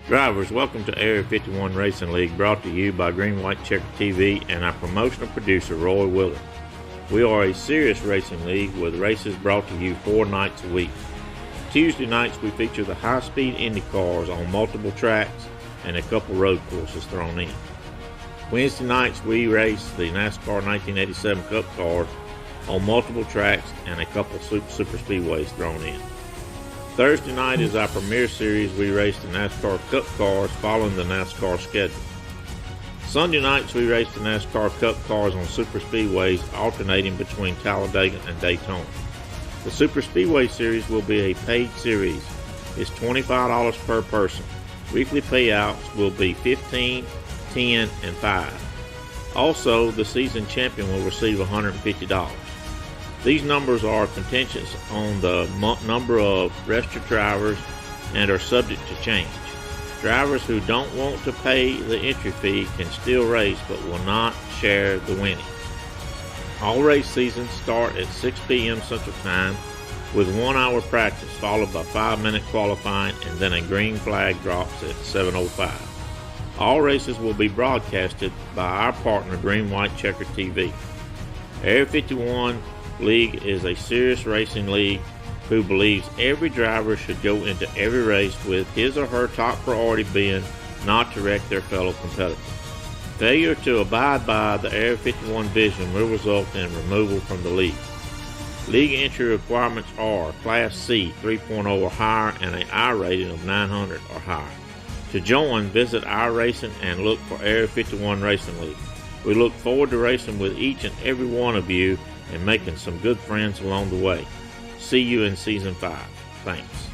Drivers, welcome to Area 51 Racing League, brought to you by Green White Checker TV and our promotional producer, Roy Willard. We are a serious racing league with races brought to you 4 nights a week. Tuesday nights we feature the high-speed Indy cars on multiple tracks and a couple road courses thrown in. Wednesday nights we race the NASCAR 1987 Cup cars on multiple tracks and a couple super speedways thrown in. Thursday night is our premier series. We race the NASCAR Cup cars following the NASCAR schedule. Sunday nights we race the NASCAR Cup cars on super speedways, alternating between Talladega and Daytona. The Super Speedway Series will be a paid series. It's $25 per person. Weekly payouts will be $15, $10, and $5. Also, the season champion will receive $150. These numbers are contingent on the number of registered drivers and are subject to change. Drivers who don't want to pay the entry fee can still race but will not share the winnings. All race seasons start at 6 p.m. Central Time with 1 hour practice followed by 5-minute qualifying, and then a green flag drops at 7:05. All races will be broadcasted by our partner Green White Checker TV. Area 51 League is a serious racing league who believes every driver should go into every race with his or her top priority being not to wreck their fellow competitor. Failure to abide by the Area 51 vision will result in removal from the league. League entry requirements are Class C 3.0 or higher and an I rating of 900 or higher. To join, visit our racing and look for Area 51 Racing League. We look forward to racing with each and every one of you and making some good friends along the way. See you in Season 5. Thanks.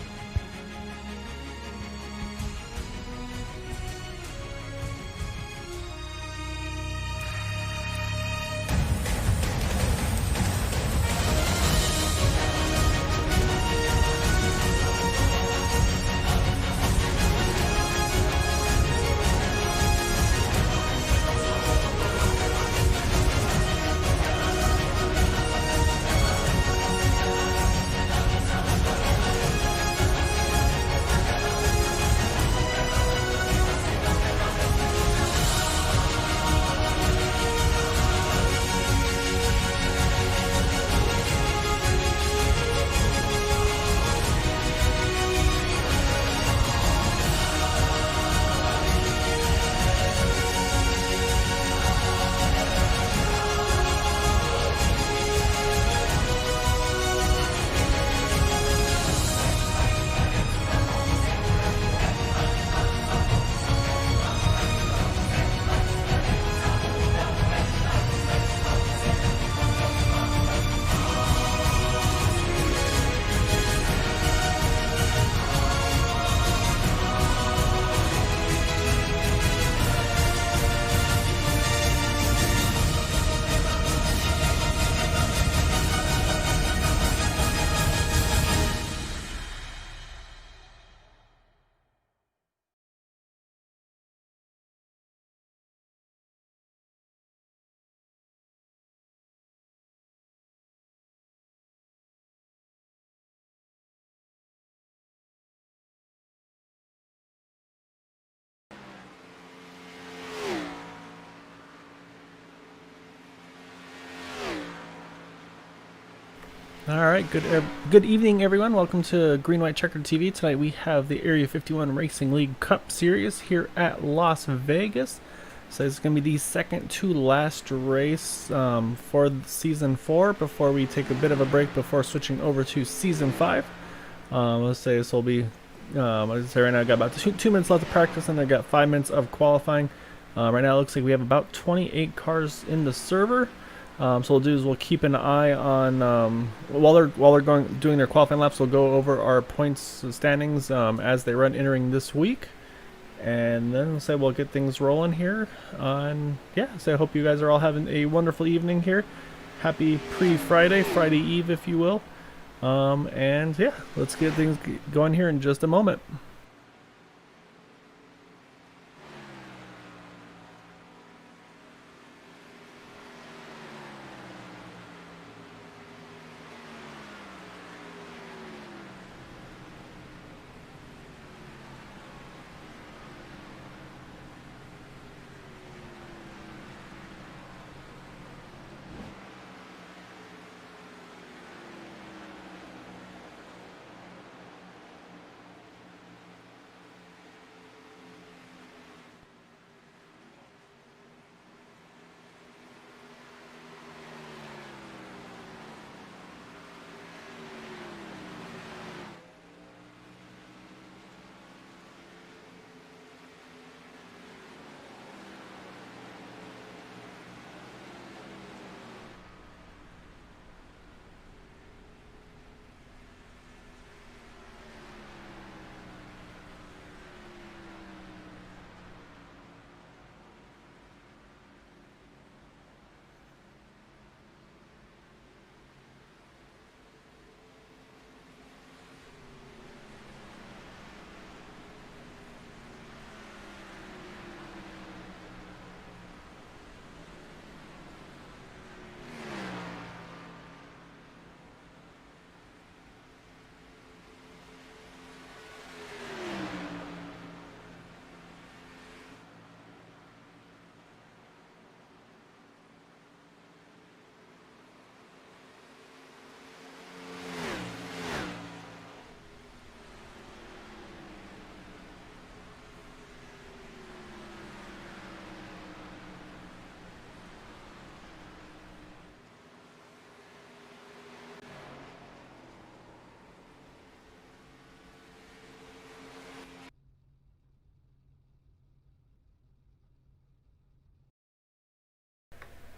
All right, good evening, everyone. Welcome to Green White Checker TV. Tonight we have the Area 51 Racing League Cup Series here at Las Vegas. So it's going to be the second to last race for Season 4 before we take a bit of a break before switching over to Season 5. Let's say this will be, let's say right now I got about 2 minutes left of practice and I got 5 minutes of qualifying. Right now it looks like we have about 28 cars in the server. So what we'll do is we'll keep an eye on while they're doing their qualifying laps. We'll go over our points standings as they run entering this week, and then we'll get things rolling here. So I hope you guys are all having a wonderful evening here. Happy pre-Friday, Friday Eve, if you will. Let's get things going here in just a moment.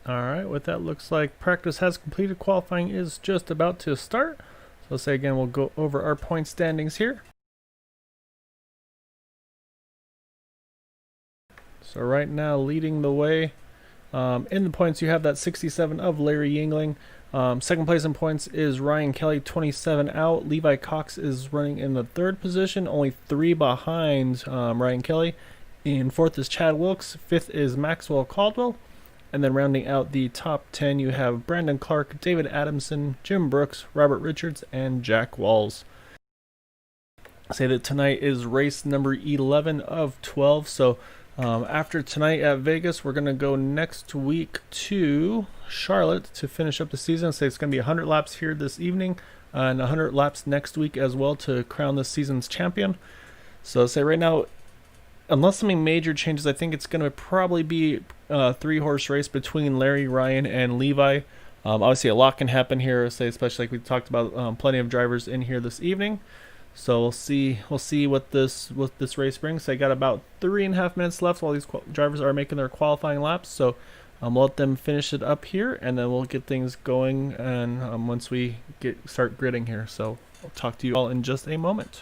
Alright, with that, looks like practice has completed. Qualifying is just about to start. So let's say again, we'll go over our point standings here. So right now, leading the way in the points, you have that 67 of Larry Yingling. Second place in points is Ryan Kelly, 27 out. Levi Cox is running in the third position, only 3 behind Ryan Kelly. In fourth is Chad Wilkes. Fifth is Maxwell Caldwell. And then rounding out the top 10, you have Brandon Clark, David Adamson, Jim Brooks, Robert Richards, and Jack Walls. I say that tonight is race number 11 of 12. So after tonight at Vegas, we're going to go next week to Charlotte to finish up the season. So it's going to be 100 laps here this evening and 100 laps next week as well to crown this season's champion. So say right now, unless something major changes, I think it's going to probably be a 3-horse race between Larry, Ryan, and Levi. Obviously, a lot can happen here, say especially like we talked about, plenty of drivers in here this evening. So we'll see what this race brings. They got about 3.5 minutes left while these drivers are making their qualifying laps. So we'll let them finish it up here, and then we'll get things going. And once we start gridding here, so I'll talk to you all in just a moment.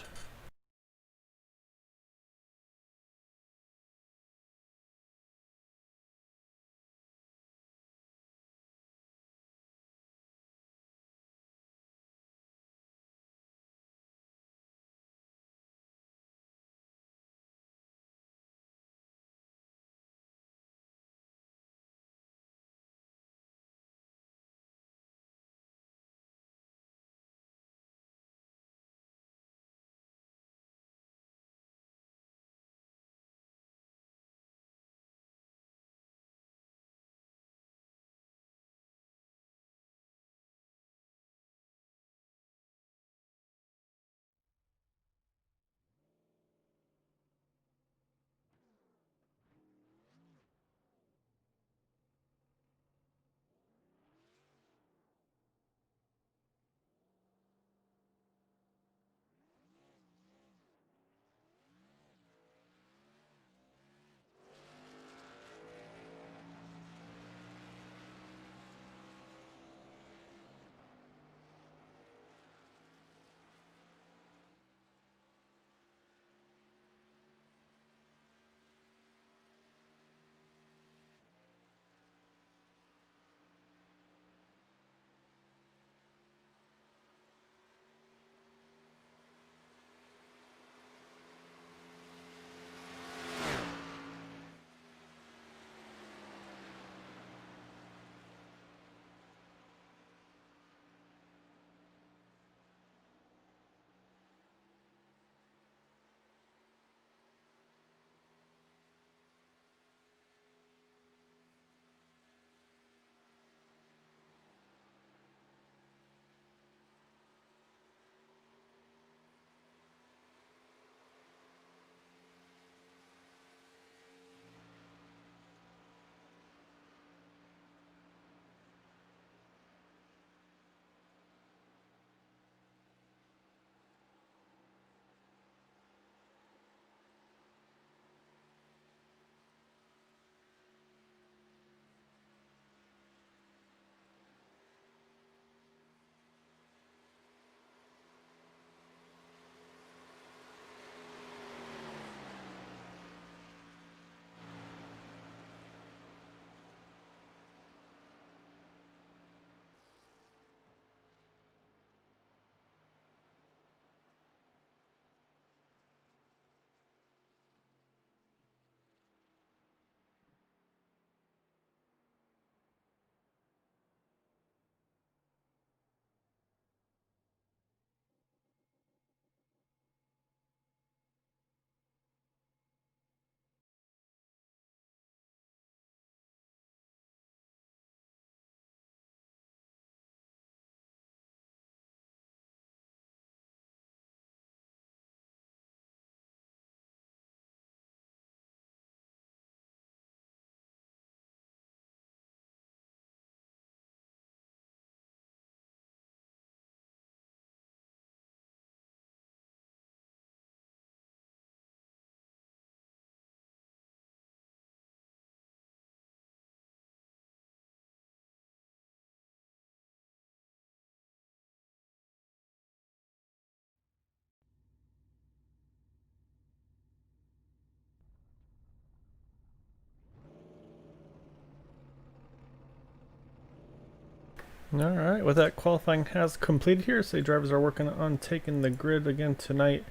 Alright, with that, qualifying has completed here. So drivers are working on taking the grid again tonight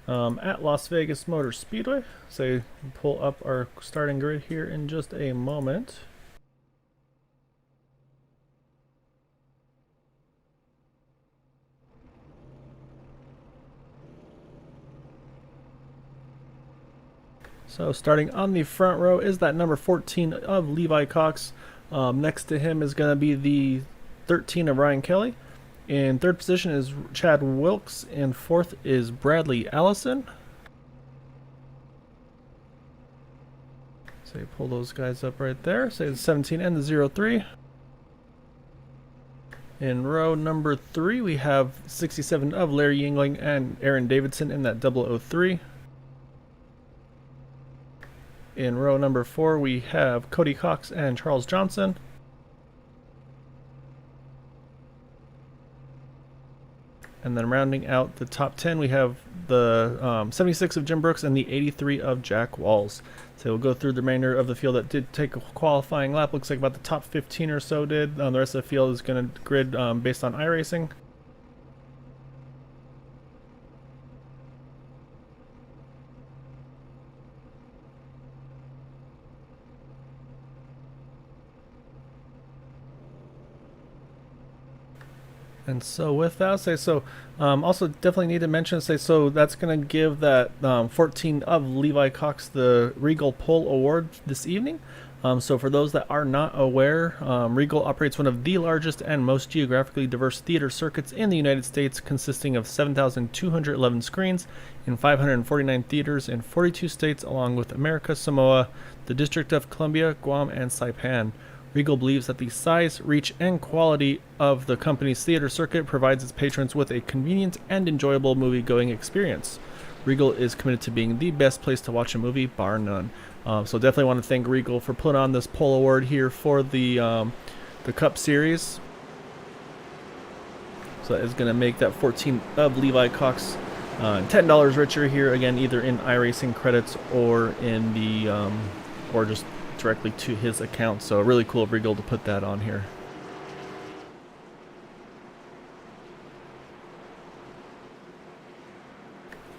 at Las Vegas Motor Speedway. So pull up our starting grid here in just a moment. So starting on the front row is that number 14 of Levi Cox. Next to him is going to be the 13 of Ryan Kelly. In third position is Chad Wilkes, and fourth is Bradley Allison. So you pull those guys up right there. Say the 17 and the 03. In row number 3, we have 67 of Larry Yingling and Aaron Davidson in that 003. In row number 4, we have Cody Cox and Charles Johnson. And then rounding out the top 10, we have the 76 of Jim Brooks and the 83 of Jack Walls. So we'll go through the remainder of the field that did take a qualifying lap. Looks like about the top 15 or so did. The rest of the field is going to grid based on iRacing. And so with that, also definitely need to mention, so that's going to give that 14 of Levi Cox the Regal Pole Award this evening. So for those that are not aware, Regal operates one of the largest and most geographically diverse theater circuits in the United States, consisting of 7,211 screens in 549 theaters in 42 states, along with America, Samoa, the District of Columbia, Guam, and Saipan. Regal believes that the size, reach, and quality of the company's theater circuit provides its patrons with a convenient and enjoyable movie-going experience. Regal is committed to being the best place to watch a movie, bar none. So definitely want to thank Regal for putting on this pole award here for the Cup Series. So that is going to make that 14 of Levi Cox $10 richer here, again, either in iRacing credits or in the or just directly to his account. So really cool of Regal to put that on here.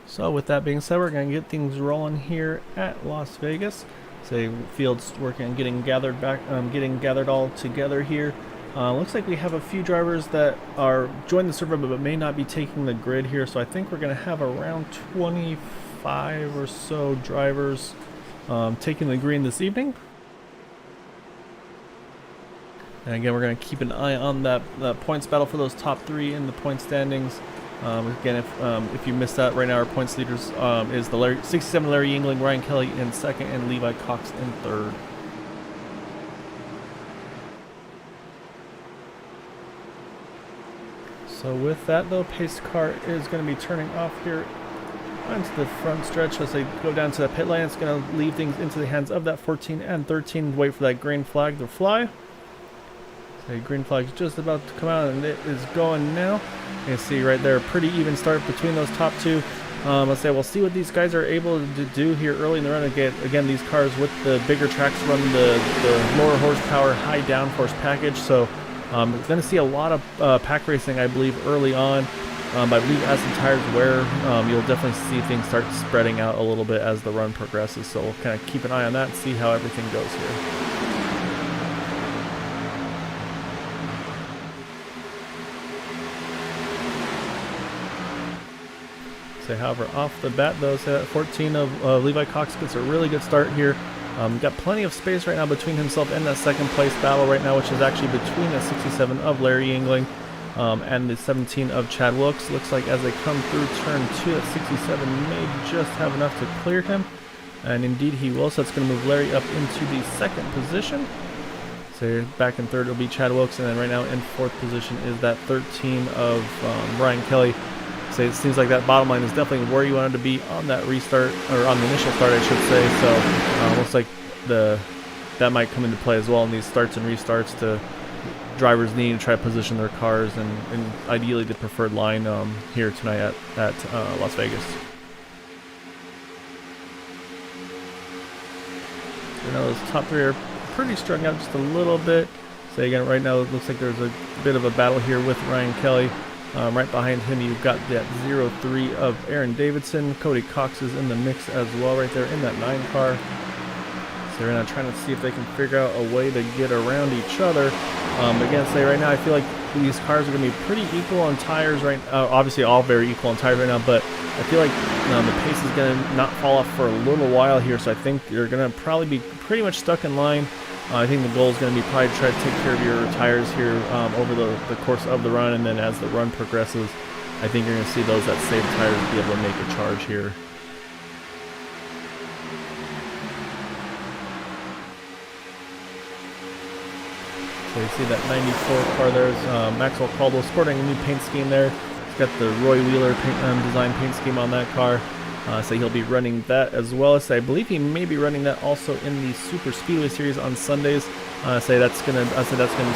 So with that being said, we're going to get things rolling here at Las Vegas. So field's working on getting gathered all together here. Looks like we have a few drivers that are joined the server but may not be taking the grid here. So I think we're going to have around 25 or so drivers taking the green this evening. And again, we're going to keep an eye on that points battle for those top 3 in the point standings. Again, if you missed that, right now our points leaders is the 67 Larry Yingling, Ryan Kelly in second, and Levi Cox in third. So with that though, pace car is going to be turning off here onto the front stretch. As they go down to the pit lane, it's going to leave things into the hands of that 14 and 13. Wait for that green flag to fly. The green flag's just about to come out, and it is going now. You can see right there, a pretty even start between those top 2. Let's say we'll see what these guys are able to do here early in the run. Again, these cars with the bigger tracks run the lower horsepower, high downforce package. So we're going to see a lot of pack racing, I believe, early on. But I believe as the tires wear, you'll definitely see things start spreading out a little bit as the run progresses. So we'll kind of keep an eye on that and see how everything goes here. However, off the bat though, 14 of Levi Cox gets a really good start here. Got plenty of space right now between himself and that second place battle right now, which is actually between the 67 of Larry Yingling and the 17 of Chad Wilkes. Looks like as they come through turn 2, that 67 may just have enough to clear him, and indeed he will. So that's going to move Larry up into the second position. So back in third will be Chad Wilkes, and then right now in fourth position is that 13 of Ryan Kelly. So it seems like that bottom line is definitely where you wanted to be on that restart, or on the initial start, I should say. So looks like that might come into play as well in these starts and restarts, to drivers needing to try to position their cars and ideally the preferred line here tonight at Las Vegas. You know, those top 3 are pretty strung out just a little bit. So again, right now it looks like there's a bit of a battle here with Ryan Kelly. Right behind him, you've got that 03 of Aaron Davidson. Cody Cox is in the mix as well, right there in that 9 car. So they're now trying to see if they can figure out a way to get around each other. Again, say right now, I feel like these cars are going to be pretty equal on tires right. Obviously, all very equal on tires right now, but I feel like the pace is going to not fall off for a little while here. So I think you're going to probably be pretty much stuck in line. I think the goal is going to be probably to try to take care of your tires here over the course of the run, and then as the run progresses, I think you're going to see those that save tires be able to make a charge here. So you see that 94 car there is Maxwell Caldwell sporting a new paint scheme there. He's got the Roy Wheeler design paint scheme on that car. So he'll be running that as well as I believe he may be running that also in the Super Speedway Series on Sundays. Say that's gonna be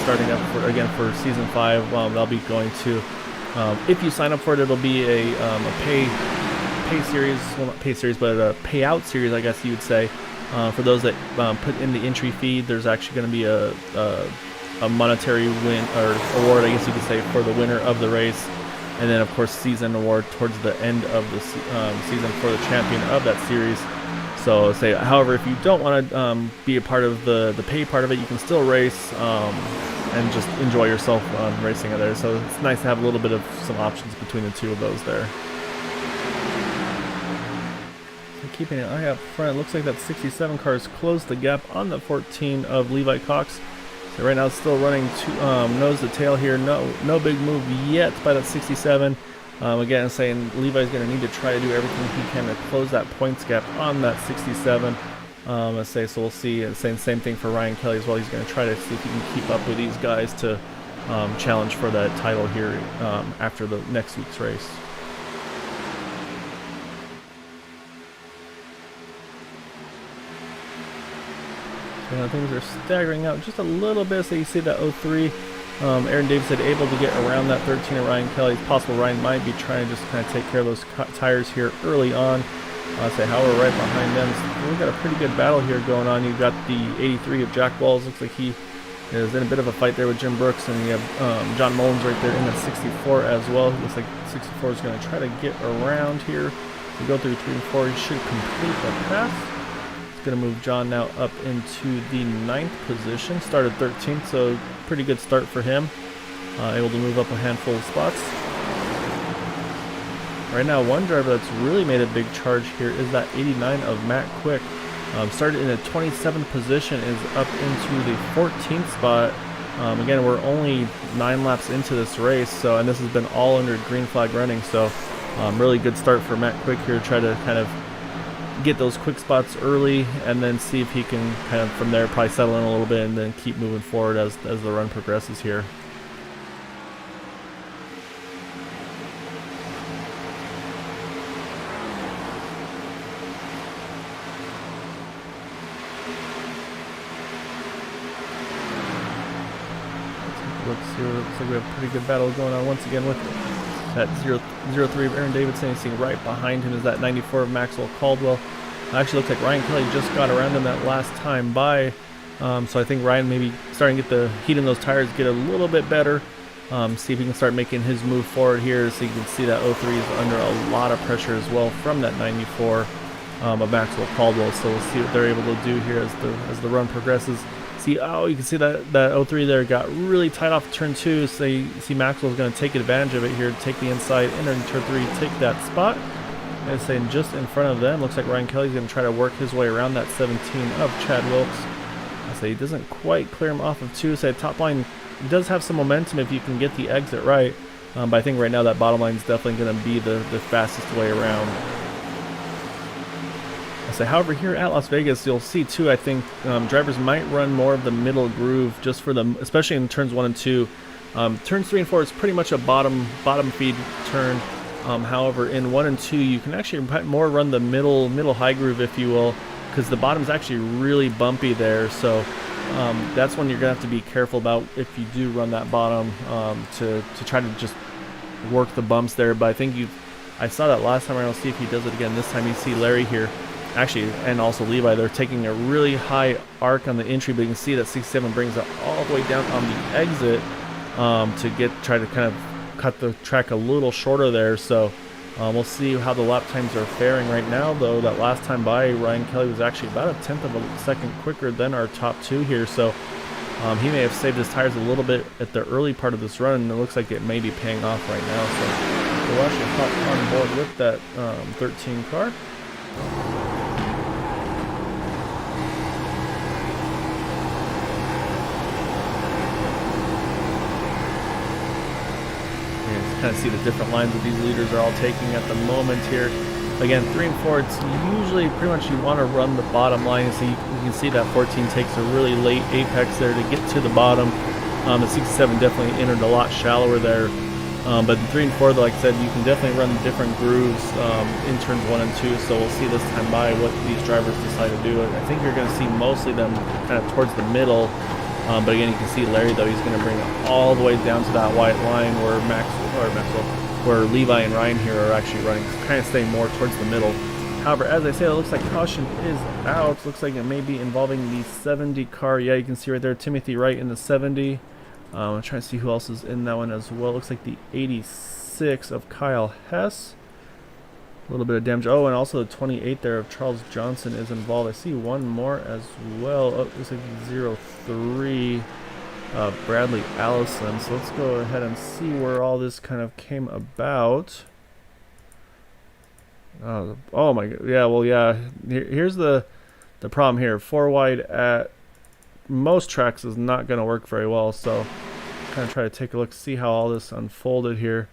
starting up for season 5. They'll be going to, if you sign up for it, it'll be a pay series, well not pay series, but a payout series, I guess you would say. For those that put in the entry fee, there's actually going to be a monetary win or award, I guess you could say, for the winner of the race. And then, of course, season award towards the end of the season for the champion of that series. So, however, if you don't want to be a part of the pay part of it, you can still race and just enjoy yourself racing it there. So it's nice to have a little bit of some options between the two of those there. So keeping an eye up front, it looks like that 67 car has closed the gap on the 14 of Levi Cox. So right now it's still running nose to tail here. No big move yet by that 67. Again, saying Levi's going to need to try to do everything he can to close that points gap on that 67. So we'll see. Same thing for Ryan Kelly as well. He's going to try to see if he can keep up with these guys to challenge for that title here after the next week's race. Things are staggering out just a little bit. So you see that 03, Aaron Davidson able to get around that 13 of Ryan Kelly. It's possible Ryan might be trying to just kind of take care of those tires here early on. However, right behind them, so we've got a pretty good battle here going on. You've got the 83 of Jack Walls. Looks like he is in a bit of a fight there with Jim Brooks, and you have John Mullins right there in that 64 as well. It looks like 64 is going to try to get around here. We go through 3 and 4. He should complete the pass. Going to move John now up into the 9th position. Started 13th, so pretty good start for him. Able to move up a handful of spots. Right now, one driver that's really made a big charge here is that 89 of Matt Quick. Started in the 27th position, is up into the 14th spot. Again, we're only 9 laps into this race, and this has been all under green flag running. So, really good start for Matt Quick here. Try to kind of get those quick spots early and then see if he can kind of from there probably settle in a little bit and then keep moving forward as the run progresses here. Looks like we have a pretty good battle going on once again with that 03 of Aaron Davidson. You see right behind him is that 94 of Maxwell Caldwell. Actually looks like Ryan Kelly just got around him that last time by. So I think Ryan maybe starting to get the heat in those tires, get a little bit better. See if he can start making his move forward here. So you can see that 03 is under a lot of pressure as well from that 94 of Maxwell Caldwell. So we'll see what they're able to do here as the run progresses. You can see that 03 there got really tight off turn 2. So you see Maxwell's going to take advantage of it here, take the inside, enter in turn 3, take that spot. And saying just in front of them, looks like Ryan Kelly's going to try to work his way around that 17 of Chad Wilkes. He doesn't quite clear him off of 2. Top line does have some momentum if you can get the exit right. But I think right now that bottom line is definitely going to be the fastest way around. However, here at Las Vegas, you'll see too, I think drivers might run more of the middle groove just for them, especially in turns 1 and 2. Turns 3 and 4 is pretty much a bottom feed turn. However, in 1 and 2, you can actually more run the middle high groove, if you will, because the bottom is actually really bumpy there. So that's when you're gonna have to be careful about if you do run that bottom to try to just work the bumps there. But I think I saw that last time around. I'll see if he does it again this time. You see Larry here actually, and also Levi, they're taking a really high arc on the entry, but you can see that 67 brings it all the way down on the exit to try to kind of cut the track a little shorter there. So we'll see how the lap times are faring right now, though. That last time by, Ryan Kelly was actually about a tenth of a second quicker than our top two here. So he may have saved his tires a little bit at the early part of this run, and it looks like it may be paying off right now. So we'll actually hop on board with that 13 car. Kind of see the different lines that these leaders are all taking at the moment here. Again, 3 and 4, it's usually pretty much you want to run the bottom line. So you can see that 14 takes a really late apex there to get to the bottom. The 67 definitely entered a lot shallower there. But the 3 and 4, like I said, you can definitely run different grooves in turns 1 and 2. So we'll see this time by what these drivers decide to do. I think you're going to see mostly them kind of towards the middle. But again, you can see Larry, though, he's going to bring it all the way down to that white line where where Levi and Ryan here are actually running, kind of staying more towards the middle. However, as I said, it looks like caution is out. Looks like it may be involving the 70 car. Yeah, you can see right there, Timothy Wright in the 70. I'm trying to see who else is in that one as well. Looks like the 86 of Kyle Hess. A little bit of damage. Oh, and also the 28 there of Charles Johnson is involved. I see one more as well. Oh, looks like 03 Bradley Allison. So let's go ahead and see where all this kind of came about. Oh my god. Yeah, well, yeah. Here's the problem here. 4 wide at most tracks is not going to work very well. So kind of try to take a look, see how all this unfolded here.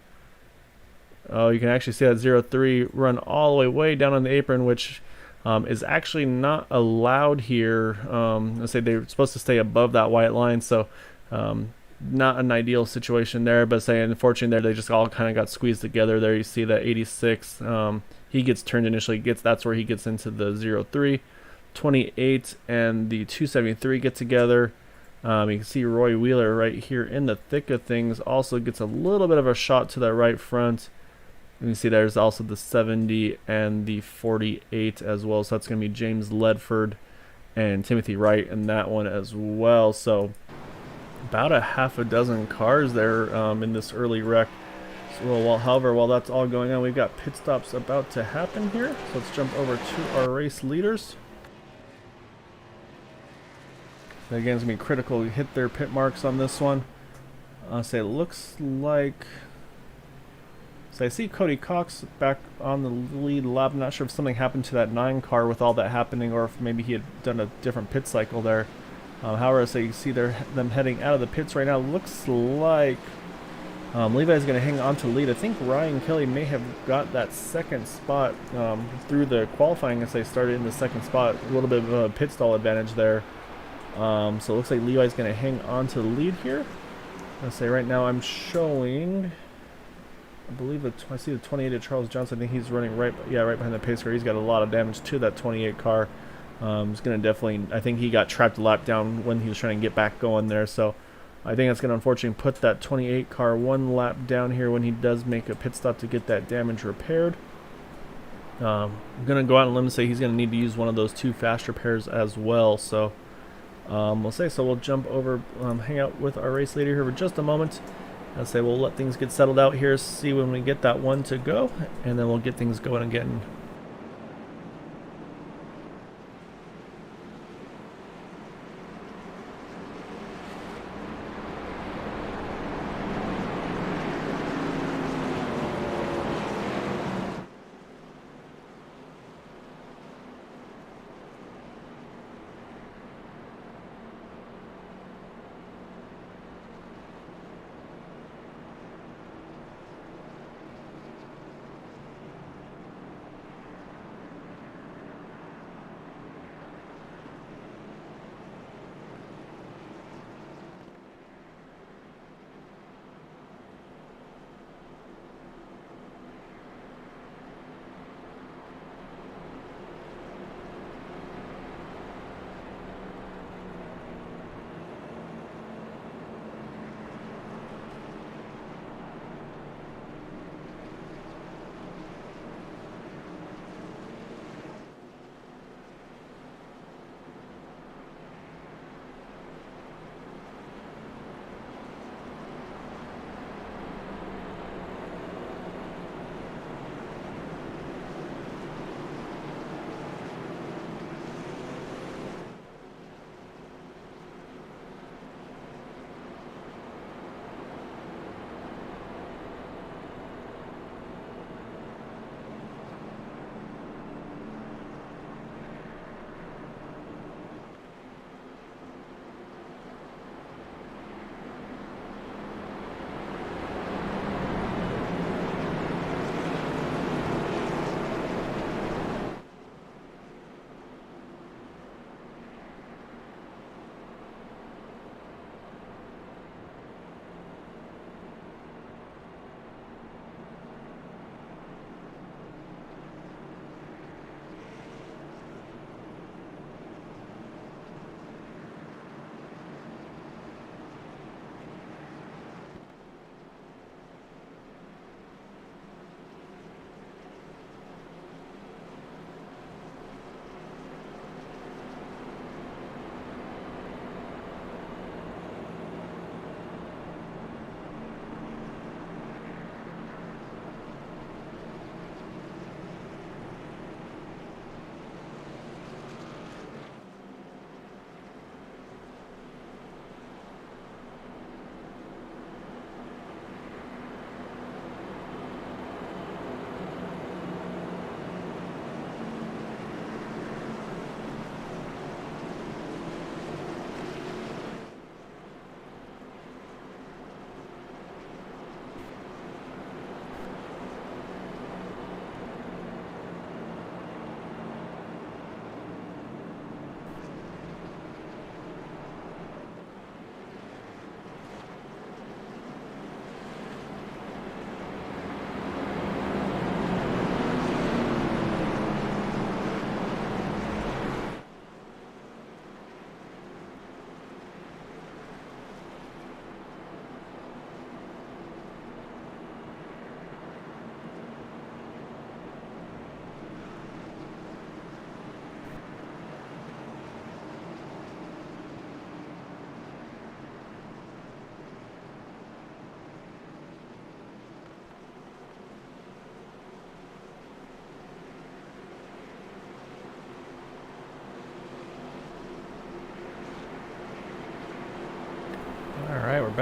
Oh, you can actually see that 03 run all the way down on the apron, which is actually not allowed here. Let's say they're supposed to stay above that white line, so not an ideal situation there. But say, unfortunately, there they just all kind of got squeezed together. There you see that 86. He gets turned initially. That's where he gets into the 03. 28 and the 273 get together. You can see Roy Wheeler right here in the thick of things. Also gets a little bit of a shot to the right front. You can see there's also the 70 and the 48 as well. So that's going to be James Ledford and Timothy Wright in that one as well. So about a half a dozen cars there in this early wreck. So, however, while that's all going on, we've got pit stops about to happen here. So let's jump over to our race leaders. So again, it's going to be critical to hit their pit marks on this one. Say it looks like... So I see Cody Cox back on the lead lap. I'm not sure if something happened to that 9 car with all that happening, or if maybe he had done a different pit cycle there. However, so you see them heading out of the pits right now. Looks like Levi's going to hang on to the lead. I think Ryan Kelly may have got that second spot through the qualifying as they started in the second spot. A little bit of a pit stall advantage there. So it looks like Levi's going to hang on to the lead here. Let's say right now I'm showing... I believe I see the 28 of Charles Johnson. I think he's running right behind the pace car. He's got a lot of damage to that 28 car. He's going to definitely, I think he got trapped a lap down when he was trying to get back going there. So I think that's going to unfortunately put that 28 car 1 lap down here when he does make a pit stop to get that damage repaired. I'm going to go out on a limb and say he's going to need to use one of those 2 fast repairs as well. So we'll jump over, hang out with our race leader here for just a moment. I'll say we'll let things get settled out here, see when we get that one to go, and then we'll get things going again.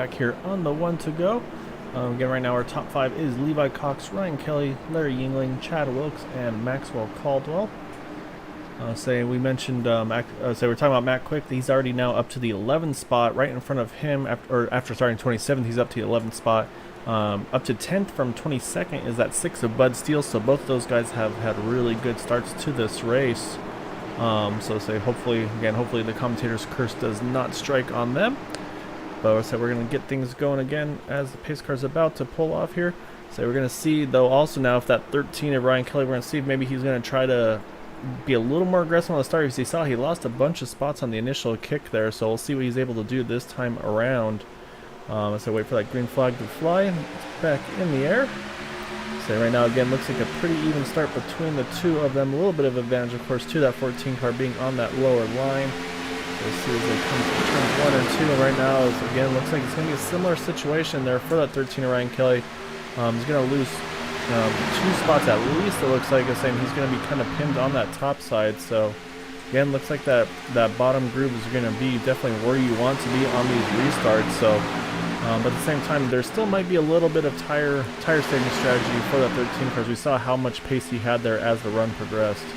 back here on the one to go. Again, right now our top 5 is Levi Cox, Ryan Kelly, Larry Yingling, Chad Wilkes, and Maxwell Caldwell. We mentioned, we're talking about Matt Quick. He's already now up to the 11th spot, right in front of him. After starting 27th, he's up to the 11th spot. Up to 10th from 22nd is that 6 of Bud Steele. So both of those guys have had really good starts to this race. Hopefully the commentator's curse does not strike on them. But we're going to get things going again as the pace car's about to pull off here. So we're going to see, though, also now if that 13 of Ryan Kelly, we're going to see if maybe he's going to try to be a little more aggressive on the start, because you saw he lost a bunch of spots on the initial kick there. So we'll see what he's able to do this time around. Wait for that green flag to fly. It's back in the air. So right now, again, looks like a pretty even start between the two of them. A little bit of advantage, of course, to that 14 car being on that lower line. We'll see as they come to turns 1 and 2. And right now, again, looks like it's going to be a similar situation there for that 13 of Ryan Kelly. He's going to lose 2 spots at least, it looks like. He's going to be kind of pinned on that top side. So, again, looks like that bottom groove is going to be definitely where you want to be on these restarts. So, but at the same time, there still might be a little bit of tire saving strategy for that 13 cars. We saw how much pace he had there as the run progressed.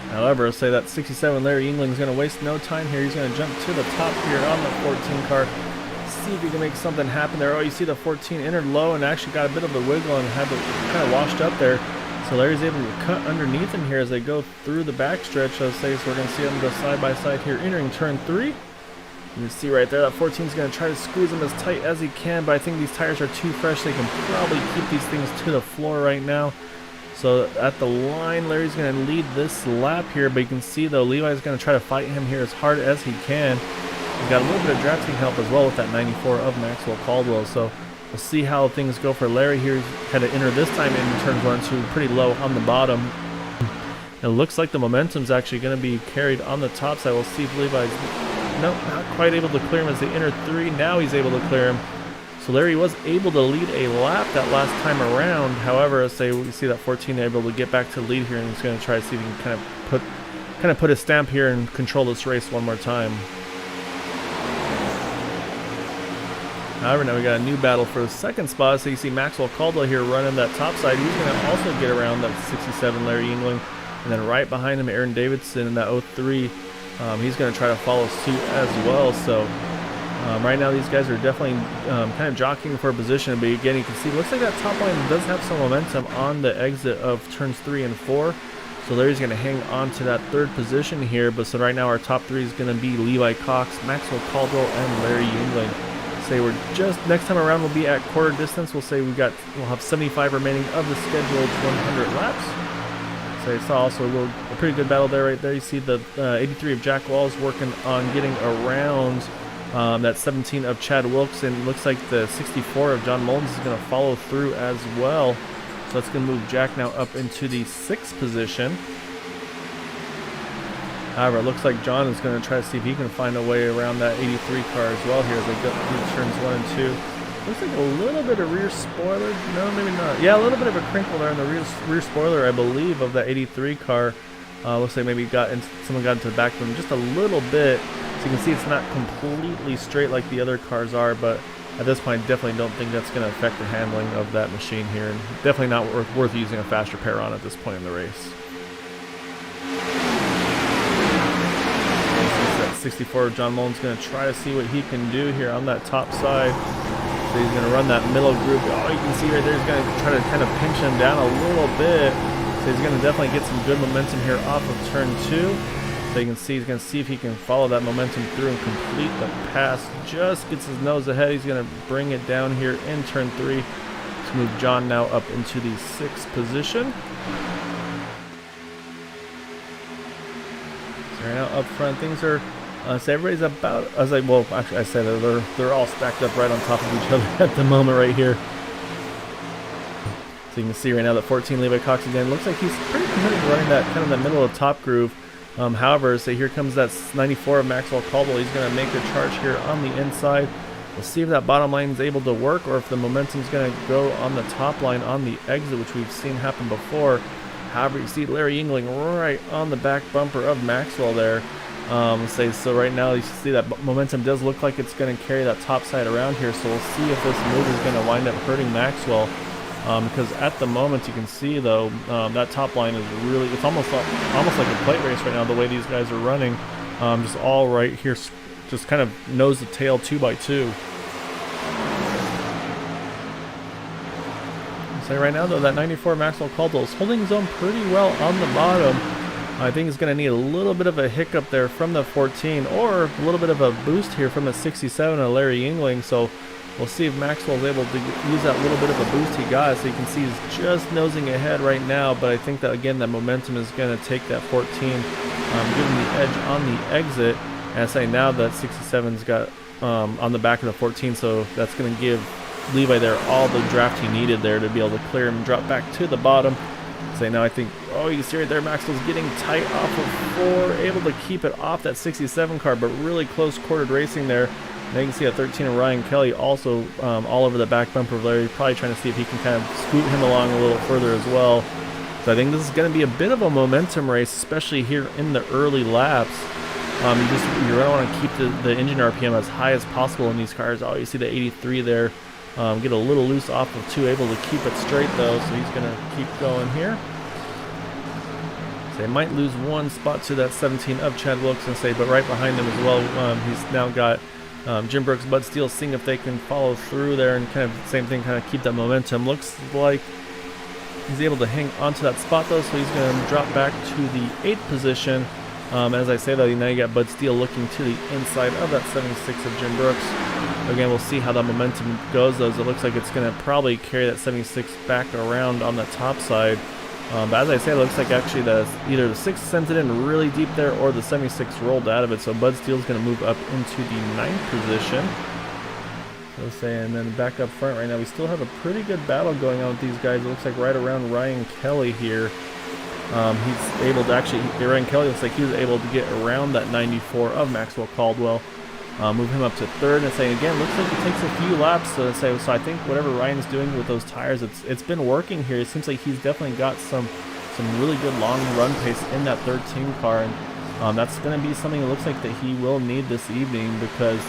However, let's say that 67 Larry Yingling is going to waste no time here. He's going to jump to the top here on the 14 car. See if he can make something happen there. Oh, you see the 14 entered low and actually got a bit of a wiggle and had it kind of washed up there. So Larry's able to cut underneath him here as they go through the backstretch. So we're going to see them go side by side here entering turn 3. You can see right there that 14 is going to try to squeeze him as tight as he can, but I think these tires are too fresh. They can probably keep these things to the floor right now. So at the line, Larry's going to lead this lap here, but you can see, though, Levi's going to try to fight him here as hard as he can. He's got a little bit of drafting help as well with that 94 of Maxwell Caldwell. So we'll see how things go for Larry here. He's kind of enter this time in turns 1 and 2 pretty low on the bottom. It looks like the momentum's actually going to be carried on the top side. We'll see if Levi's not quite able to clear him as they enter 3. Now he's able to clear him. So Larry was able to lead a lap that last time around. However, we see that 14 able to get back to the lead here, and he's going to try to see if he can kind of put his stamp here and control this race one more time. However, now we got a new battle for the second spot. So you see Maxwell Caldwell here running that top side. He's going to also get around that 67 Larry Yingling, and then right behind him, Aaron Davidson in that 03. He's going to try to follow suit as well. So right now these guys are definitely kind of jockeying for a position, but again you can see it looks like that top line does have some momentum on the exit of turns 3 and 4. So Larry's going to hang on to that 3rd position here. But so right now our top 3 is going to be Levi Cox, Maxwell Caldwell, and Larry Yingling. We're just next time around we'll be at quarter distance. We'll have 75 remaining of the scheduled 100 laps. So you saw also a pretty good battle there. Right there you see the 83 of Jack Walls working on getting around that 17 of Chad Wilkes, and it looks like the 64 of John Mullins is going to follow through as well. So that's going to move Jack now up into the 6th position. However, it looks like John is going to try to see if he can find a way around that 83 car as well here as they go through turns 1 and 2. Looks like a little bit of rear spoiler. No, maybe not. Yeah, a little bit of a crinkle there in the rear spoiler, I believe, of that 83 car. Looks like maybe someone got into the back of him just a little bit. So you can see it's not completely straight like the other cars are, but at this point I definitely don't think that's going to affect the handling of that machine here. And definitely not worth using a faster pair on at this point in the race. 64 John Mullins going to try to see what he can do here on that top side. So he's going to run that middle group. Oh, you can see right there he's going to try to kind of pinch him down a little bit. So he's going to definitely get some good momentum here off of turn 2. So you can see he's going to see if he can follow that momentum through and complete the pass. Just gets his nose ahead. He's going to bring it down here in turn 3 to move John now up into the 6th position. So right now up front things are so everybody's about actually I said they're all stacked up right on top of each other at the moment right here. So you can see right now that 14 Levi Cox again looks like he's pretty committed to running that kind of the middle of the top groove. However, so here comes that 94 of Maxwell Caldwell. He's going to make a charge here on the inside. We'll see if that bottom line is able to work or if the momentum is going to go on the top line on the exit, which we've seen happen before. However, you see Larry Yingling right on the back bumper of Maxwell there. So right now you see that momentum does look like it's going to carry that top side around here. So we'll see if this move is going to wind up hurting Maxwell. Because at the moment you can see though that top line is really, it's almost like a plate race right now, the way these guys are running. Just all right here, just kind of nose to tail 2x2. So right now though, that 94 Maxwell Caldwell is holding his own pretty well on the bottom. I think he's going to need a little bit of a hiccup there from the 14, or a little bit of a boost here from the 67 of Larry Yingling. So we'll see if Maxwell's able to use that little bit of a boost he got. So you can see he's just nosing ahead right now, but I think that again that momentum is going to take that 14, give him the edge on the exit. And I say now that 67's got on the back of the 14, so that's going to give Levi there all the draft he needed there to be able to clear him and drop back to the bottom. Say now I think, oh, you can see right there Maxwell's getting tight off of 4, able to keep it off that 67 car, but really close quartered racing there. Now you can see a 13 of Ryan Kelly also all over the back bumper of Larry, probably trying to see if he can kind of scoot him along a little further as well. So I think this is going to be a bit of a momentum race, especially here in the early laps. You really want to keep the engine RPM as high as possible in these cars. Oh, you see the 83 there. Get a little loose off of 2, able to keep it straight though, so he's going to keep going here. So they might lose one spot to that 17 of Chad Wilkes, say, but right behind him as well, he's now got Jim Brooks, Bud Steele, seeing if they can follow through there and kind of the same thing, kind of keep that momentum. Looks like he's able to hang onto that spot though, so he's going to drop back to the 8th position. As I say though, now you got Bud Steele looking to the inside of that 76 of Jim Brooks. Again, we'll see how that momentum goes though, as it looks like it's going to probably carry that 76 back around on the top side. But as I say, it looks like actually either the 6 sent it in really deep there, or the 76 rolled out of it. So Bud Steele's going to move up into the 9th position. So say, and then back up front right now, we still have a pretty good battle going on with these guys. It looks like right around Ryan Kelly here. He's able to actually, Ryan Kelly looks like he was able to get around that 94 of Maxwell Caldwell. Move him up to 3rd, and say again, looks like it takes a few laps. So I think whatever Ryan's doing with those tires, it's been working here. It seems like he's definitely got some really good long run pace in that 13 car, and that's going to be something that looks like that he will need this evening, because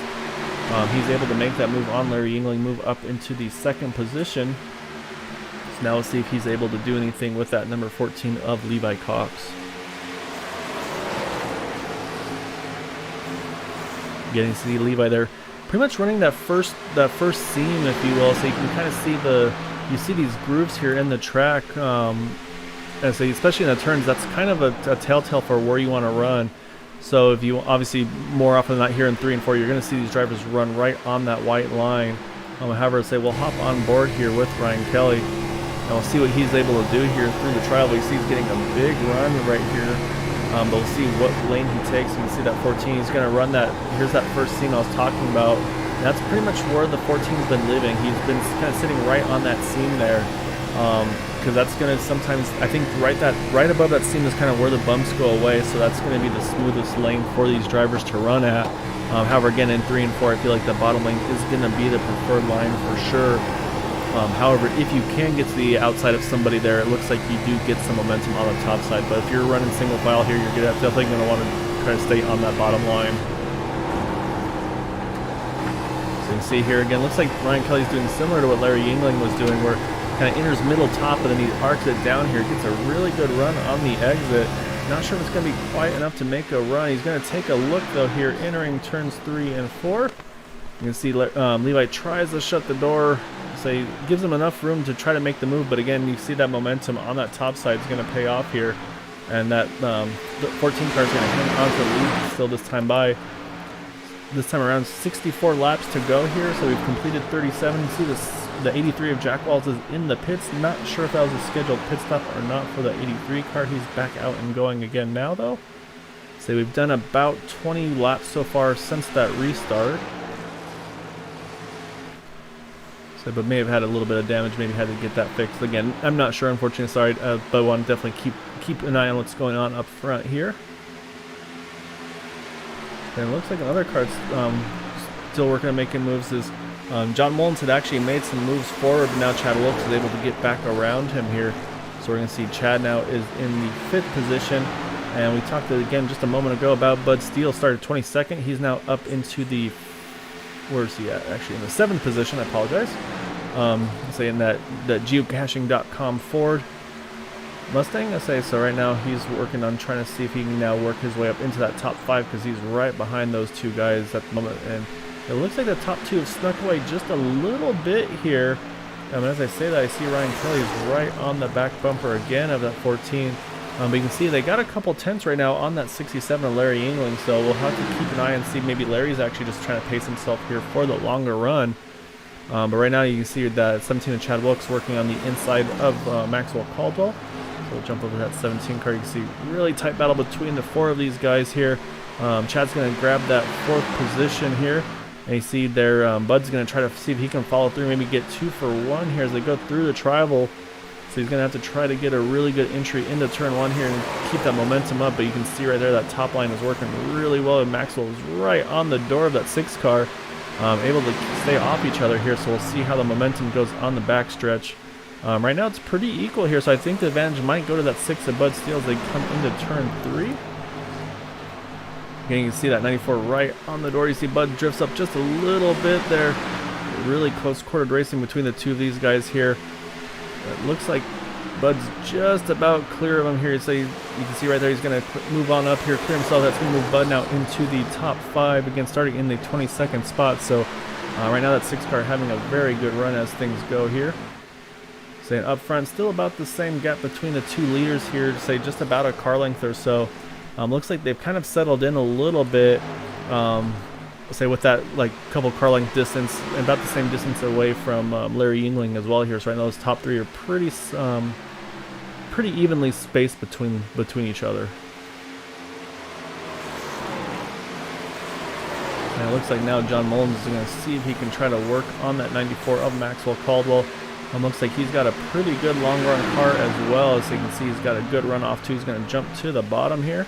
he's able to make that move on Larry Yingling, move up into the 2nd position. So now let's see if he's able to do anything with that number 14 of Levi Cox. Getting to see Levi there, pretty much running that first seam, if you will. So you can kind of see you see these grooves here in the track, and so especially in the turns, that's kind of a telltale for where you want to run. So if you obviously more often than not here in 3 and 4, you're going to see these drivers run right on that white line. However, say we'll hop on board here with Ryan Kelly, and we'll see what he's able to do here through the trial. But you see he's getting a big run right here. But we'll see what lane he takes. You can see that 14, he's going to run that. Here's that first seam I was talking about. And that's pretty much where the 14's been living. He's been kind of sitting right on that seam there. Because that's going to sometimes, I think right above that seam is kind of where the bumps go away. So that's going to be the smoothest lane for these drivers to run at. However, again, in 3 and 4, I feel like the bottom lane is going to be the preferred line for sure. However, if you can get to the outside of somebody there, it looks like you do get some momentum on the top side. But if you're running single file here, you're definitely going to want to try to stay on that bottom line. So you can see here again, looks like Ryan Kelly's doing similar to what Larry Yingling was doing, where kind of enters middle top, and then he arcs it down here. Gets a really good run on the exit. Not sure if it's going to be quite enough to make a run. He's going to take a look though here, entering turns 3 and 4. You can see Levi tries to shut the door. So he gives him enough room to try to make the move, but again, you see that momentum on that top side is going to pay off here, and that the 14 car is going to hang on to the lead still this time around. 64 laps to go here, so we've completed 37. You see the 83 of Jack Walls is in the pits. Not sure if that was a scheduled pit stop or not for the 83 car. He's back out and going again now though. So we've done about 20 laps so far since that restart. So, but may have had a little bit of damage, maybe had to get that fixed. Again, I'm not sure, unfortunately, sorry, but I want to definitely keep an eye on what's going on up front here. And it looks like another car's still working on making moves. John Mullins had actually made some moves forward, but now Chad Wilkes is able to get back around him here. So we're going to see Chad now is in the 5th position. And we talked again just a moment ago about Bud Steele started 22nd. He's now up into the, where's he at? Actually in the 7th position, I apologize. Say in that geocaching.com Ford Mustang, I say. So right now he's working on trying to see if he can now work his way up into that top 5, because he's right behind those 2 guys at the moment. And it looks like the top 2 have snuck away just a little bit here. As I say that, I see Ryan Kelly's right on the back bumper again of that 14. But you can see they got a couple tenths right now on that 67 of Larry Yingling, so we'll have to keep an eye and see. Maybe Larry's actually just trying to pace himself here for the longer run. But right now you can see that 17 of Chad Wilkes working on the inside of Maxwell Caldwell. So we'll jump over that 17 car. You can see really tight battle between the 4 of these guys here. Chad's going to grab that 4th position here. And you see there, Bud's going to try to see if he can follow through, maybe get 2 for 1 here as they go through the tribal. So he's going to have to try to get a really good entry into turn 1 here and keep that momentum up. But you can see right there that top line is working really well. And Maxwell is right on the door of that 6 car, able to stay off each other here. So we'll see how the momentum goes on the backstretch. Right now it's pretty equal here. So I think the advantage might go to that 6 of Bud Steele as they come into turn 3. Again, you can see that 94 right on the door. You see Bud drifts up just a little bit there. Really close quartered racing between the 2 of these guys here. It looks like Bud's just about clear of him here. So you can see right there he's going to move on up here, clear himself. That's going to move Bud now into the top 5, again starting in the 22nd spot. So right now that 6 car having a very good run as things go here. Saying up front, still about the same gap between the 2 leaders here, say just about a car length or so. Looks like they've kind of settled in a little bit. Say with that like couple car length distance, about the same distance away from Larry Yingling as well here. So right now those top 3 are pretty evenly spaced between each other. And it looks like now John Mullins is going to see if he can try to work on that 94 of Maxwell Caldwell. Looks like he's got a pretty good long run car as well. As you can see, he's got a good run off too. He's going to jump to the bottom here.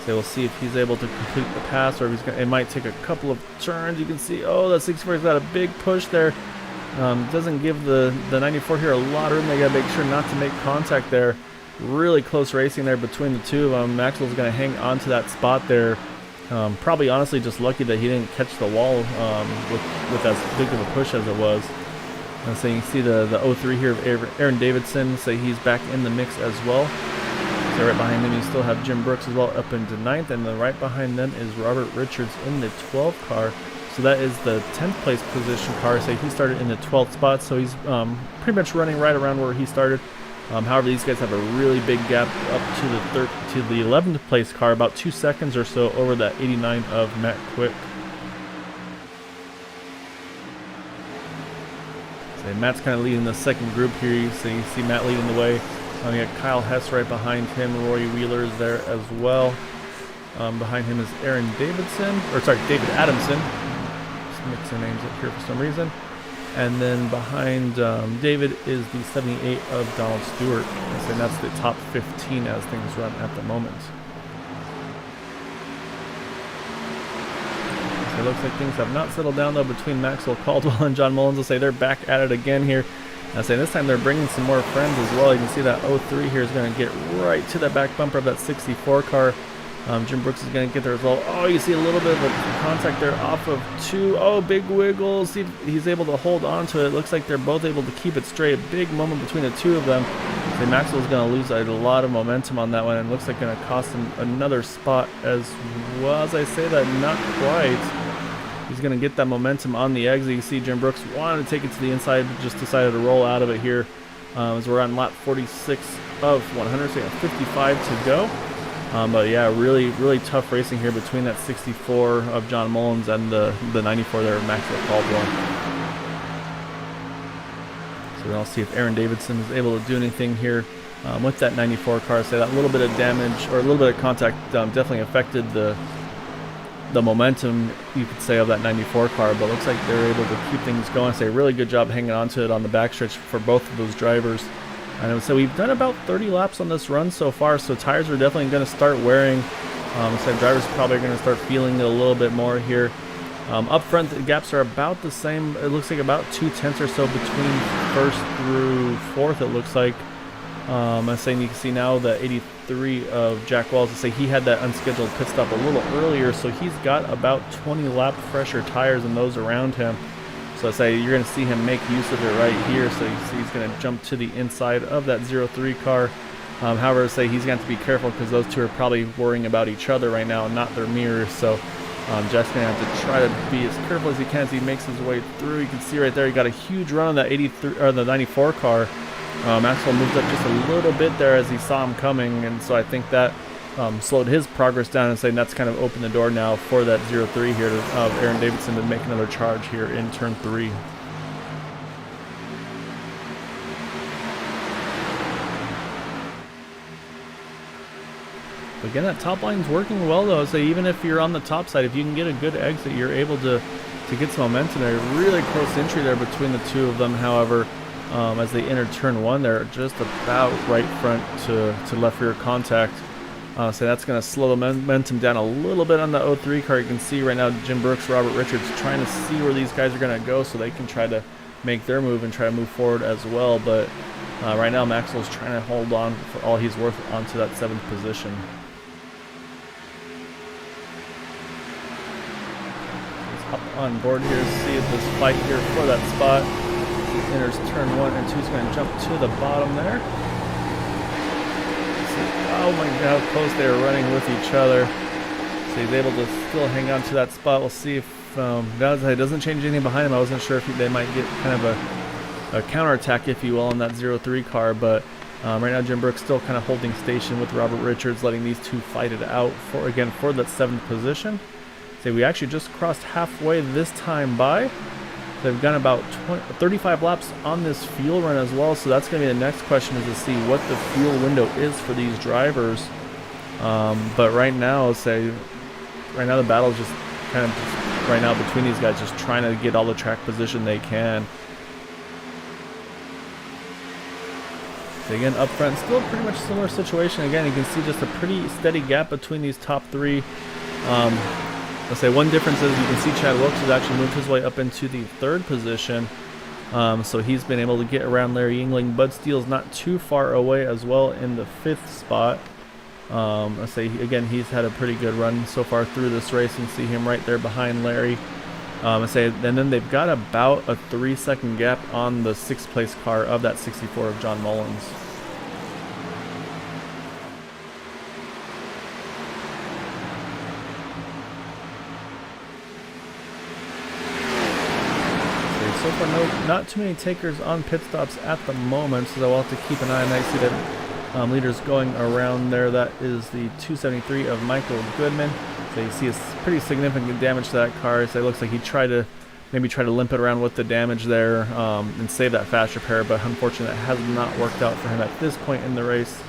So we'll see if he's able to complete the pass, or if he's going. It might take a couple of turns. You can see, oh, that 64's got a big push there. Doesn't give the 94 here a lot of room. They got to make sure not to make contact there. Really close racing there between the 2 of them. Maxwell's going to hang on to that spot there. Probably honestly just lucky that he didn't catch the wall with as big of a push as it was. So you can see the 03 here of Aaron Davidson. So he's back in the mix as well. So right behind him you still have Jim Brooks as well up into 9th, and then right behind them is Robert Richards in the 12 car. So that is the 10th place position car. So he started in the 12th spot, so he's pretty much running right around where he started. However, these guys have a really big gap up to the 11th place car, about 2 seconds or so over that 89 of Matt Quick. So Matt's kind of leading the second group here. So you see Matt leading the way. You got Kyle Hess right behind him. Roy Wheeler is there as well. Behind him is David Adamson. Just mixing names up here for some reason. And then behind David is the 78 of Donald Stewart. And that's the top 15 as things run at the moment. So it looks like things have not settled down though between Maxwell Caldwell and John Mullins. I'll say they're back at it again here. I say this time they're bringing some more friends as well. You can see that 03 here is going to get right to the back bumper of that 64 car. Jim Brooks is going to get there as well. Oh, you see a little bit of a contact there off of 2. Oh, big wiggle. See if he's able to hold on to it. Looks like they're both able to keep it straight. A big moment between the 2 of them. So Maxwell's going to lose a lot of momentum on that one, and looks like going to cost him another spot as well. As I say that, not quite. He's going to get that momentum on the exit. You see Jim Brooks wanted to take it to the inside, but just decided to roll out of it here. As we're on lap 46 of 100, so we have 55 to go. But yeah, really tough racing here between that 64 of John Mullins and the 94 there of Maxwell Caldwell. So I'll see if Aaron Davidson is able to do anything here with that 94 car. So that little bit of damage or a little bit of contact definitely affected the momentum, you could say, of that 94 car, but looks like they're able to keep things going. Say a really good job hanging on to it on the backstretch for both of those drivers. And so we've done about 30 laps on this run so far, so tires are definitely going to start wearing. So drivers are probably going to start feeling it a little bit more here. Up front, the gaps are about the same. It looks like about 2 tenths or so between first through fourth, it looks like. I'm saying you can see now the 83 of Jack Wells. I say he had that unscheduled pit stop a little earlier, so he's got about 20 lap fresher tires than those around him. So I say you're going to see him make use of it right here. So you see he's going to jump to the inside of that 03 car. However, I say he's going to have to be careful because those two are probably worrying about each other right now and not their mirrors. So Jack's going to have to try to be as careful as he can as he makes his way through. You can see right there he got a huge run on that 83 or the 94 car. Maxwell moved up just a little bit there as he saw him coming, and so I think that slowed his progress down, and saying that's kind of opened the door now for that 03 here of Aaron Davidson to make another charge here in turn 3. But again, that top line's working well though, so even if you're on the top side, if you can get a good exit, you're able to get some momentum there. Really close entry there between the two of them, however. As they enter turn 1, they're just about right front to left rear contact. So that's going to slow the momentum down a little bit on the 03 car. You can see right now Jim Brooks, Robert Richards trying to see where these guys are going to go so they can try to make their move and try to move forward as well. But right now Maxwell's trying to hold on for all he's worth onto that 7th position. Let's hop on board here to see if this fight here for that spot. Enters turn 1 and 2. He's going to jump to the bottom there. Oh my god, how close they are running with each other. So he's able to still hang on to that spot. We'll see if it doesn't change anything behind him. I wasn't sure if they might get kind of a counterattack, if you will, on that 03 car. But right now Jim Brooks still kind of holding station with Robert Richards, letting these two fight it out for that 7th position. So we actually just crossed halfway this time by. They've gone about 35 laps on this fuel run as well, so that's going to be the next question, is to see what the fuel window is for these drivers. But right now the battle is just kind of right now between these guys, just trying to get all the track position they can. So again, up front, still pretty much similar situation. Again, you can see just a pretty steady gap between these top 3. Let's say one difference is you can see Chad Wilkes has actually moved his way up into the 3rd position. So he's been able to get around Larry Yingling. Bud Steele's not too far away as well in the 5th spot. Let's say, again, he's had a pretty good run so far through this race. You can see him right there behind Larry. And then they've got about a 3-second gap on the 6th place car of that 64 of John Mullins. So far, not too many takers on pit stops at the moment, so we'll have to keep an eye on that. You see that leaders going around there. That is the 273 of Michael Goodman. So you see a pretty significant damage to that car. So it looks like he tried to limp it around with the damage there and save that fast repair, but unfortunately that has not worked out for him at this point in the race.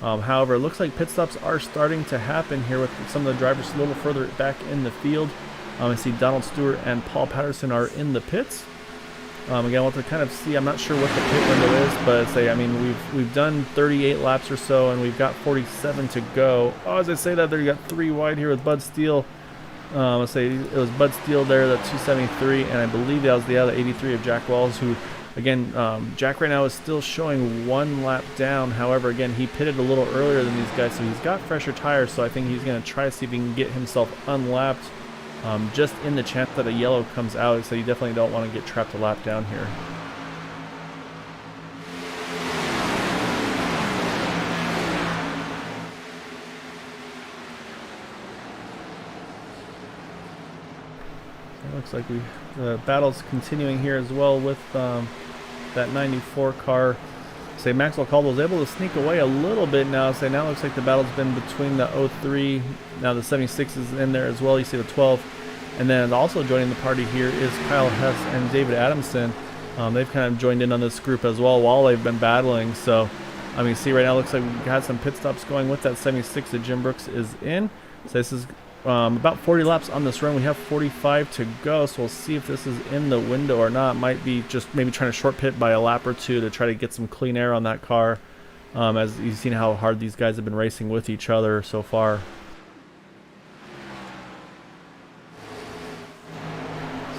However, it looks like pit stops are starting to happen here with some of the drivers a little further back in the field. I see Donald Stewart and Paul Patterson are in the pits. Again, we'll have to kind of see. I'm not sure what the pit window is, but we've done 38 laps or so, and we've got 47 to go. Oh, as I say that, there you got 3 wide here with Bud Steele. Let's say it was Bud Steele there, the 273, and I believe that was the other 83 of Jack Wells, who, again, Jack right now is still showing 1 lap down. However, again, he pitted a little earlier than these guys, so he's got fresher tires, so I think he's going to try to see if he can get himself unlapped. Just in the chance that a yellow comes out, so you definitely don't want to get trapped a lap down here. So it looks like the battle's continuing here as well with that 94 car. Say Maxwell Caldwell was able to sneak away a little bit now. Say now it looks like the battle's been between the 03, now the 76 is in there as well. You see the 12, and then also joining the party here is Kyle Hess and David Adamson. They've kind of joined in on this group as well while they've been battling. So I mean, see right now it looks like we've had some pit stops going with that 76 that Jim Brooks is in. So this is about 40 laps on this run. We have 45 to go, so we'll see if this is in the window or not. Might be just maybe trying to short pit by a lap or two to try to get some clean air on that car, as you've seen how hard these guys have been racing with each other so far.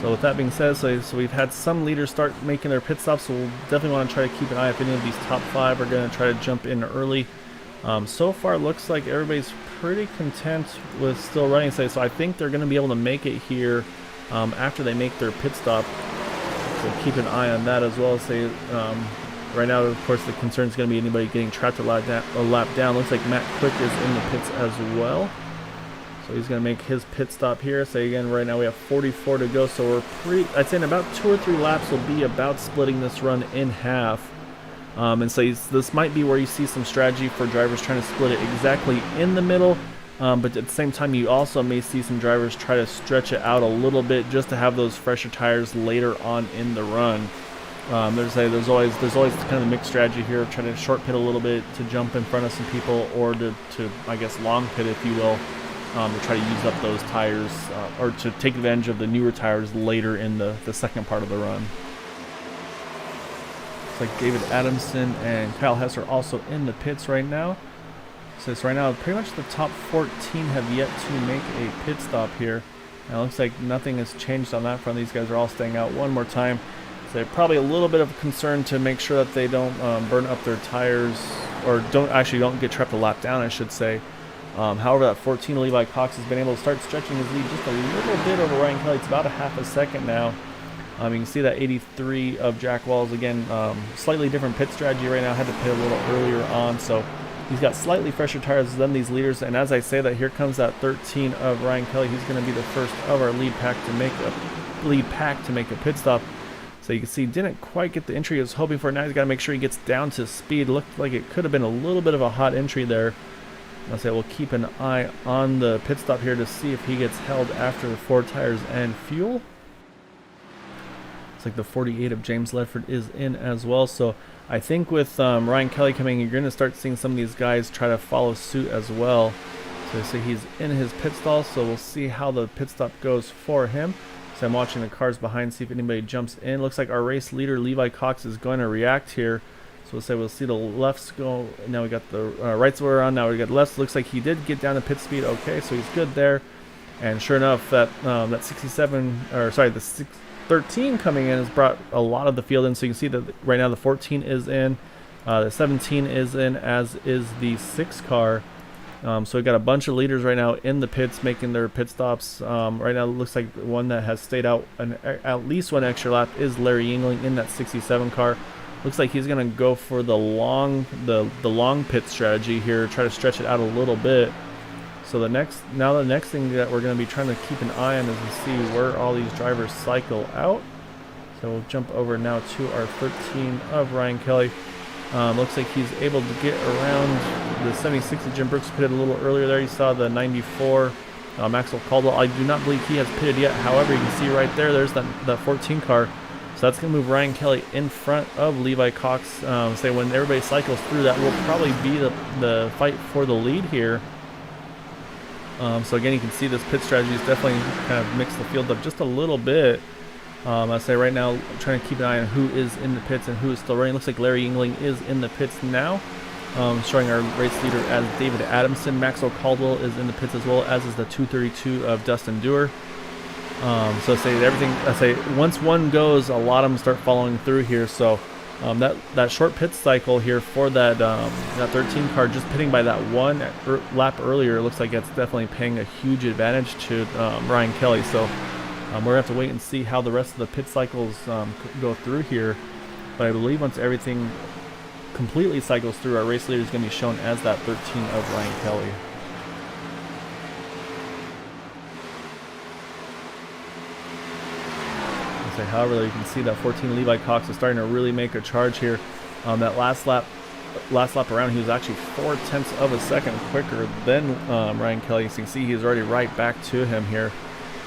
So with that being said, so we've had some leaders start making their pit stops, so we'll definitely want to try to keep an eye if any of these top 5 are going to try to jump in early. So far, it looks like everybody's pretty content with still running. So I think they're going to be able to make it here after they make their pit stop. So keep an eye on that as well. Say right now, of course, the concern is going to be anybody getting trapped a lap down. Looks like Matt Quick is in the pits as well. So he's going to make his pit stop here. So again, right now we have 44 to go. So we're pretty, I'd say in about 2 or 3 laps will be about splitting this run in half. And so this might be where you see some strategy for drivers trying to split it exactly in the middle. But at the same time, you also may see some drivers try to stretch it out a little bit just to have those fresher tires later on in the run. There's always kind of a mixed strategy here of trying to short pit a little bit to jump in front of some people, or to I guess long pit, if you will, to try to use up those tires, or to take advantage of the newer tires later in the second part of the run. Looks like David Adamson and Kyle Hess are also in the pits right now. So it's right now pretty much the top 14 have yet to make a pit stop here. And it looks like nothing has changed on that front. These guys are all staying out one more time. So they're probably a little bit of a concern to make sure that they don't burn up their tires, or don't get trapped a lap down, I should say. However, that 14 Levi Cox has been able to start stretching his lead just a little bit over Ryan Kelly. It's about a half a second now. You can see that 83 of Jack Walls, again, slightly different pit strategy right now. Had to pit a little earlier on, so he's got slightly fresher tires than these leaders. And as I say that, here comes that 13 of Ryan Kelly. He's going to be the first of our lead pack to make a pit stop. So you can see, didn't quite get the entry he was hoping for. Now he's got to make sure he gets down to speed. Looked like it could have been a little bit of a hot entry there. I'll say we'll keep an eye on the pit stop here to see if he gets held after the 4 tires and fuel. It's like the 48 of James Ledford is in as well. So I think with Ryan Kelly coming, you're going to start seeing some of these guys try to follow suit as well. So he's in his pit stall, so we'll see how the pit stop goes for him. So I'm watching the cars behind, see if anybody jumps in. Looks like our race leader, Levi Cox, is going to react here. So we'll see the lefts go. Now we got the rights were on. Now we got lefts. Looks like he did get down to pit speed. Okay, so he's good there. And sure enough, that 13 coming in has brought a lot of the field in. So you can see that right now the 14 is in, the 17 is in, as is the 6 car. So we got a bunch of leaders right now in the pits making their pit stops. Right now it looks like the one that has stayed out at least one extra lap is Larry Yingling in that 67 car. Looks like he's going to go for the long pit strategy here, try to stretch it out a little bit. So the next thing that we're going to be trying to keep an eye on is to see where all these drivers cycle out. So we'll jump over now to our 13 of Ryan Kelly. Looks like he's able to get around the 76 that Jim Brooks pitted a little earlier there. You saw the 94 Maxwell Caldwell. I do not believe he has pitted yet. However, you can see right there's that 14 car. So that's going to move Ryan Kelly in front of Levi Cox. Say when everybody cycles through, that will probably be the fight for the lead here. So again, you can see this pit strategy is definitely kind of mixed the field up just a little bit. I say right now, I'm trying to keep an eye on who is in the pits and who is still running. Looks like Larry Yingling is in the pits now, showing our race leader as David Adamson. Maxwell Caldwell is in the pits as well, as is the 232 of Dustin Dewar. So I say once one goes, a lot of them start following through here. So that short pit cycle here for that 13 car, just pitting by that one lap earlier, looks like it's definitely paying a huge advantage to Ryan Kelly. So we're going to have to wait and see how the rest of the pit cycles go through here. But I believe once everything completely cycles through, our race leader is going to be shown as that 13 of Ryan Kelly. However, you can see that 14 Levi Cox is starting to really make a charge here. That last lap around, he was actually 0.4 of a second quicker than Ryan Kelly. So you can see he's already right back to him here.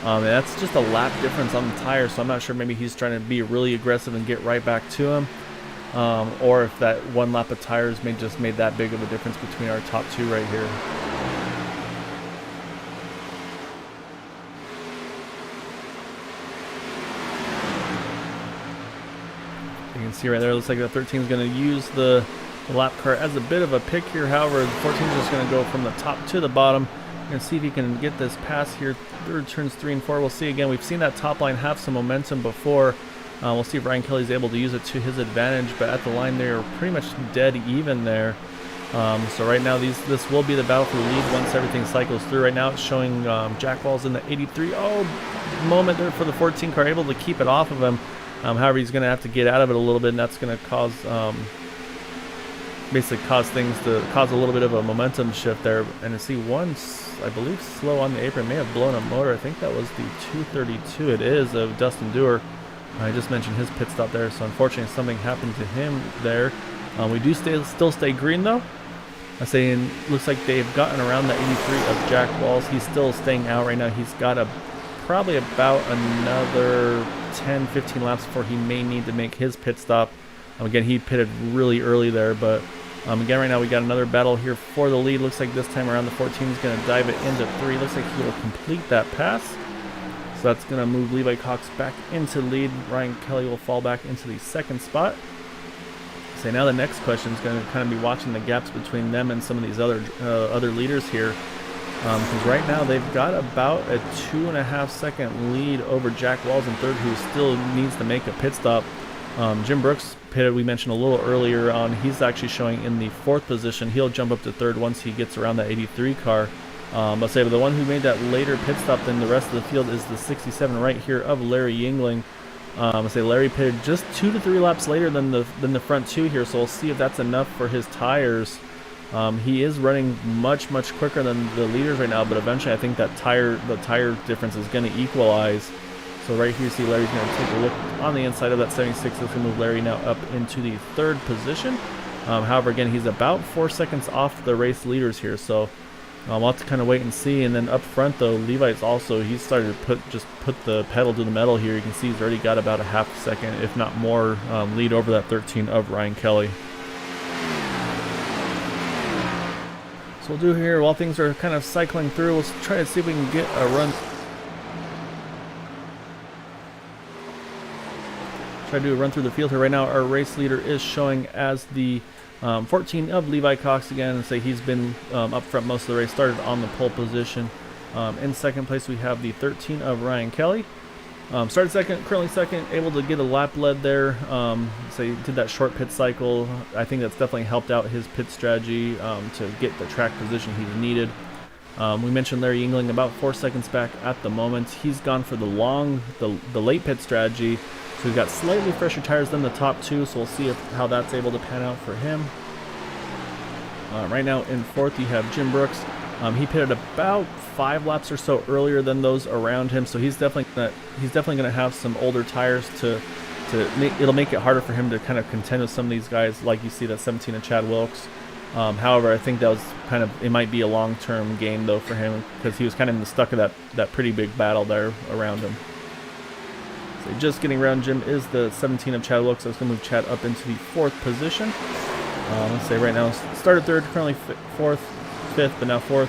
And that's just a lap difference on the tire, so I'm not sure, maybe he's trying to be really aggressive and get right back to him. Or if that one lap of tires just made that big of a difference between our top 2 right here. You can see right there, it looks like the 13 is going to use the lap car as a bit of a pick here. However, the 14 is just going to go from the top to the bottom. Gonna see if he can get this pass here. Third turns 3 and 4. We'll see again. We've seen that top line have some momentum before. We'll see if Ryan Kelly's able to use it to his advantage, but at the line they're pretty much dead even there. So right now this will be the battle for the lead once everything cycles through. Right now it's showing Jack Walls in the 83. Oh, moment there for the 14 car, able to keep it off of him. However, he's going to have to get out of it a little bit, and that's going to cause basically cause things to cause a little bit of a momentum shift there. And to see one, I believe, slow on the apron, may have blown a motor. I think that was the 232. It is of Dustin Dewar. I just mentioned his pit stop there, so unfortunately something happened to him there. We do still stay green though. I say, looks like they've gotten around the 83 of Jack Walls. He's still staying out right now. He's got probably about another 10-15 laps before he may need to make his pit stop. Again, he pitted really early there, but again, right now we got another battle here for the lead. Looks like this time around the 14 is going to dive it into 3. Looks like he will complete that pass. So that's going to move Levi Cox back into the lead. Ryan Kelly will fall back into the second spot. So now the next question is going to kind of be watching the gaps between them and some of these other leaders here. Because right now they've got about a 2.5 second lead over Jack Walls in third, who still needs to make a pit stop. Jim Brooks pitted, we mentioned a little earlier on. He's actually showing in the 4th position. He'll jump up to 3rd once he gets around that 83 car. But the one who made that later pit stop than the rest of the field is the 67 right here of Larry Yingling. Larry pitted just 2 to 3 laps later than the front 2 here, so we'll see if that's enough for his tires. He is running much quicker than the leaders right now, but eventually I think that the tire difference is going to equalize. So right here you see Larry's going to take a look on the inside of that 76. This will move Larry now up into the 3rd position. However, again, he's about 4 seconds off the race leaders here, so we'll have to kind of wait and see. And then up front though, Levi's also, he's started to put the pedal to the metal here. You can see he's already got about a half second, if not more, lead over that 13 of Ryan Kelly. So we'll do here, while things are kind of cycling through, let's try to see if we can get a run. Try to do a run through the field here. Right now our race leader is showing as the 14 of Levi Cox again, and he's been up front most of the race, started on the pole position. In second place we have the 13 of Ryan Kelly. Started second, currently second, able to get a lap lead there. He did that short pit cycle. I think that's definitely helped out his pit strategy to get the track position he's needed. We mentioned Larry Yingling about 4 seconds back at the moment. He's gone for the late pit strategy. So we've got slightly fresher tires than the top 2, so we'll see how that's able to pan out for him. Right now in 4th you have Jim Brooks. He pitted about 5 laps or so earlier than those around him, so he's definitely gonna have some older tires it'll make it harder for him to kind of contend with some of these guys, like you see that 17 of Chad Wilkes. However, I think that was it might be a long-term gain though for him, because he was kind of in the stuck of that pretty big battle there around him. So just getting around Jim is the 17 of Chad Wilkes. So it's going to move Chad up into the 4th position. Right now started 3rd, currently 4th, 5th, but now 4th.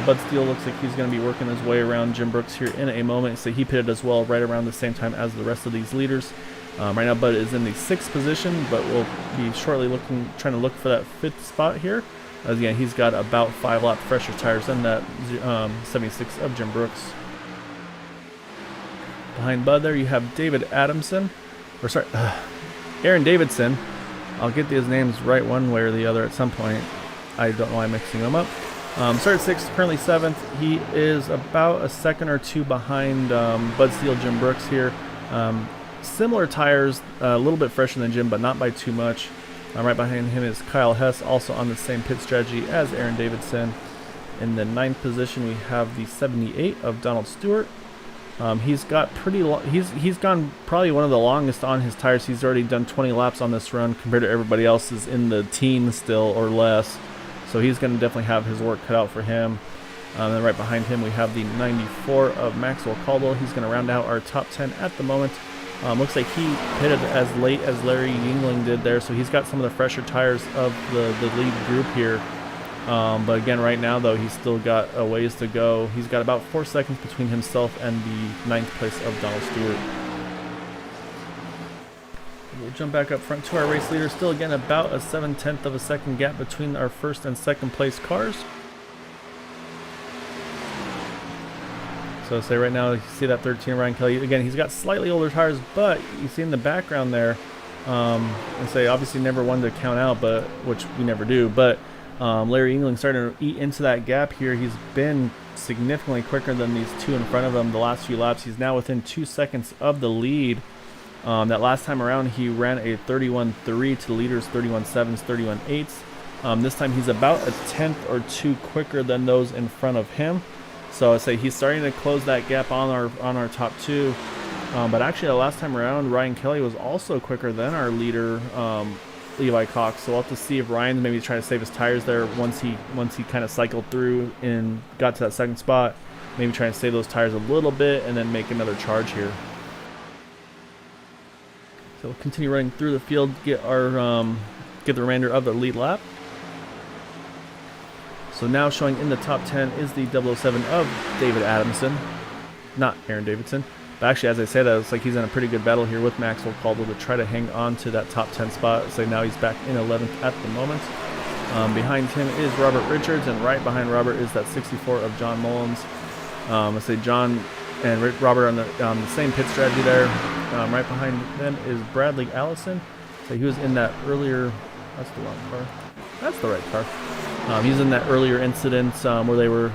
Bud Steele looks like he's going to be working his way around Jim Brooks here in a moment. He pitted as well right around the same time as the rest of these leaders. Right now Bud is in the 6th position, but we'll be shortly trying to look for that 5th spot here. As again, he's got about 5 lap fresher tires than that 76 of Jim Brooks. Behind Bud there you have Aaron Davidson. I'll get these names right one way or the other at some point. I don't know why I'm mixing them up. Started 6th, currently 7th. He is about a second or 2 behind Bud Steele, Jim Brooks here. Similar tires, a little bit fresher than Jim, but not by too much. Right behind him is Kyle Hess, also on the same pit strategy as Aaron Davidson. In the 9th position we have the 78 of Donald Stewart. He's got he's gone probably one of the longest on his tires. He's already done 20 laps on this run compared to everybody else is in the teens still or less. So he's going to definitely have his work cut out for him. And then right behind him we have the 94 of Maxwell Caldwell. He's going to round out our top 10 at the moment. Looks like he pitted as late as Larry Yingling did there, so he's got some of the fresher tires of the lead group here. But again, right now though, he's still got a ways to go. He's got about 4 seconds between himself and the 9th place of Donald Stewart. We'll jump back up front to our race leader. Still again about a 7/10 of a second gap between our 1st and 2nd place cars. So say right now you see that 13 Ryan Kelly. Again, he's got slightly older tires, but you see in the background there, and say obviously never one to count out, but which we never do. But Larry Yingling starting to eat into that gap here. He's been significantly quicker than these two in front of him the last few laps. He's now within 2 seconds of the lead. That last time around he ran a 31.3 to the leaders 31.7s, 31.8s. This time he's about a tenth or two quicker than those in front of him. So I say he's starting to close that gap on our top two. But actually the last time around Ryan Kelly was also quicker than our leader Levi Cox. So we'll have to see if Ryan maybe try to save his tires there once he kind of cycled through and got to that second spot. Maybe try and save those tires a little bit and then make another charge here. So we'll continue running through the field, get the remainder of the lead lap. So now showing in the top 10 is the 007 of David Adamson, not Aaron Davidson. But actually, as I say that, it's like he's in a pretty good battle here with Maxwell Caldwell to try to hang on to that top 10 spot. So now he's back in 11th at the moment. Behind him is Robert Richards, and right behind Robert is that 64 of John Mullins. Let's say John and Robert on the same pit strategy there. Right behind them is Bradley Allison. So he was in that earlier. That's the wrong car. That's the right car. He's in that earlier incident where they were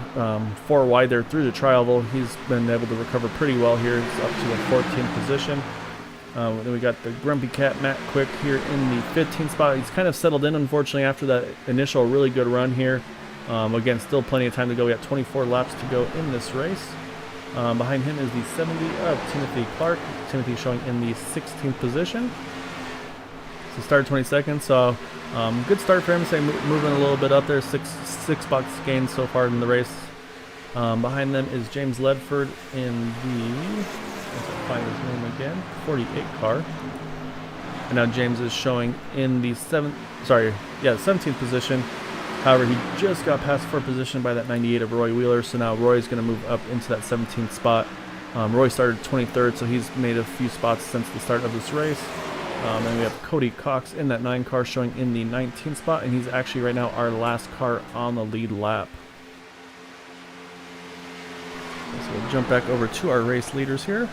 4 wide there through the tri-oval. He's been able to recover pretty well here. It's up to the 14th position. Then we got the Grumpy Cat Matt Quick here in the 15th spot. He's kind of settled in, unfortunately, after that initial really good run here. Again, still plenty of time to go. We got 24 laps to go in this race. Behind him is the 70 of Timothy Clark. Timothy showing in the 16th position. So started 22nd, so good start for him. Say moving a little bit up there. Six box gains so far in the race. Behind them is James Ledford in the, let's find his name again, 48 car. And now James is showing in the 17th position. However, he just got past for position by that 98 of Roy Wheeler, so now Roy's going to move up into that 17th spot. Roy started 23rd, so he's made a few spots since the start of this race. And we have Cody Cox in that 9 car showing in the 19th spot, and he's actually right now our last car on the lead lap. So we'll jump back over to our race leaders here.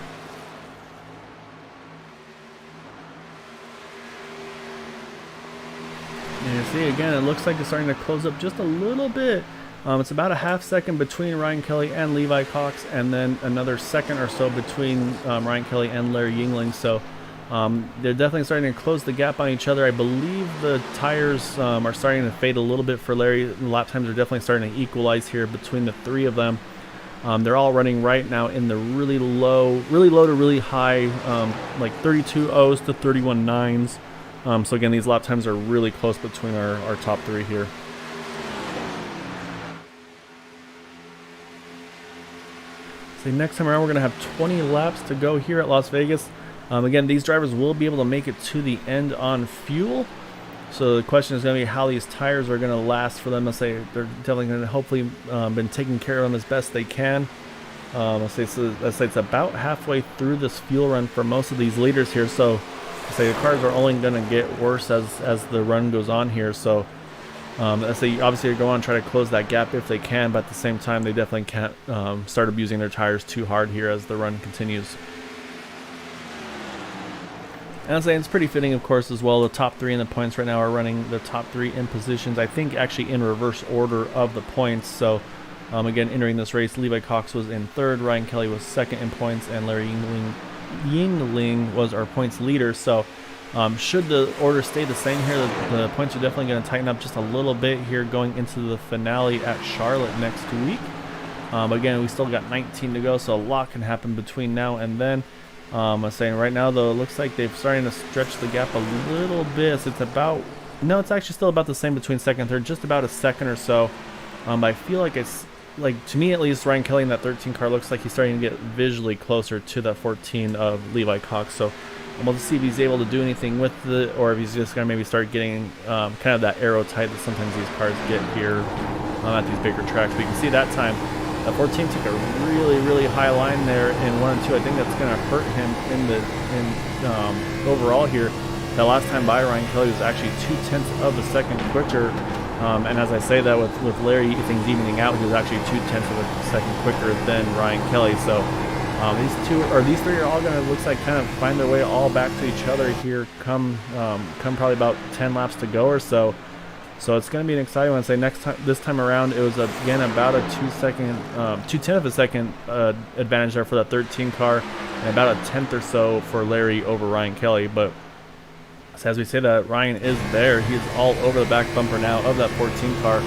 And you see again, it looks like it's starting to close up just a little bit. It's about a half second between Ryan Kelly and Levi Cox, and then another second or so between Ryan Kelly and Larry Yingling. So they're definitely starting to close the gap on each other. I believe the tires are starting to fade a little bit for Larry. The lap times are definitely starting to equalize here between the three of them. They're all running right now in the really low to really high, like 32.0s to 31.9s. So again, these lap times are really close between our top three here. So next time around, we're going to have 20 laps to go here at Las Vegas. Again, these drivers will be able to make it to the end on fuel. So the question is going to be how these tires are going to last for them. Let's say they're definitely going to hopefully been taking care of them as best they can. Let's say it's about halfway through this fuel run for most of these leaders here. So let's say the cars are only going to get worse as the run goes on here. So let's say obviously they go on and try to close that gap if they can, but at the same time they definitely can't start abusing their tires too hard here as the run continues. And I'm saying it's pretty fitting, of course, as well. The top three in the points right now are running the top three in positions, I think actually in reverse order of the points. So again, entering this race, Levi Cox was in third, Ryan Kelly was second in points, and Larry Yingling was our points leader. So should the order stay the same here, the points are definitely going to tighten up just a little bit here going into the finale at Charlotte next week. Again, we still got 19 to go, so a lot can happen between now and then. I'm saying right now, though, it looks like they're starting to stretch the gap a little bit. So it's actually still about the same between second and third, just about a second or so. I feel like it's, like, to me at least, Ryan Kelly in that 13 car looks like he's starting to get visually closer to that 14 of Levi Cox. So I'm able to see if he's able to do anything with it, or if he's just going to maybe start getting kind of that aero tight that sometimes these cars get here at these bigger tracks. But you can see that time, that 14 took a really high line there in 1 and 2. I think that's going to hurt him in overall here. That last time by Ryan Kelly was actually 0.2 of a second quicker. And as I say that, with Larry things evening out, he was actually 0.2 of a second quicker than Ryan Kelly. So these three are all going to, looks like, kind of find their way all back to each other here come probably about 10 laps to go or so. So it's going to be an exciting one. Say this time around, it was again about a 0.2 of a second advantage there for that 13 car, and about a 1/10 or so for Larry over Ryan Kelly. But so as we say that, Ryan is there. He's all over the back bumper now of that 14 car.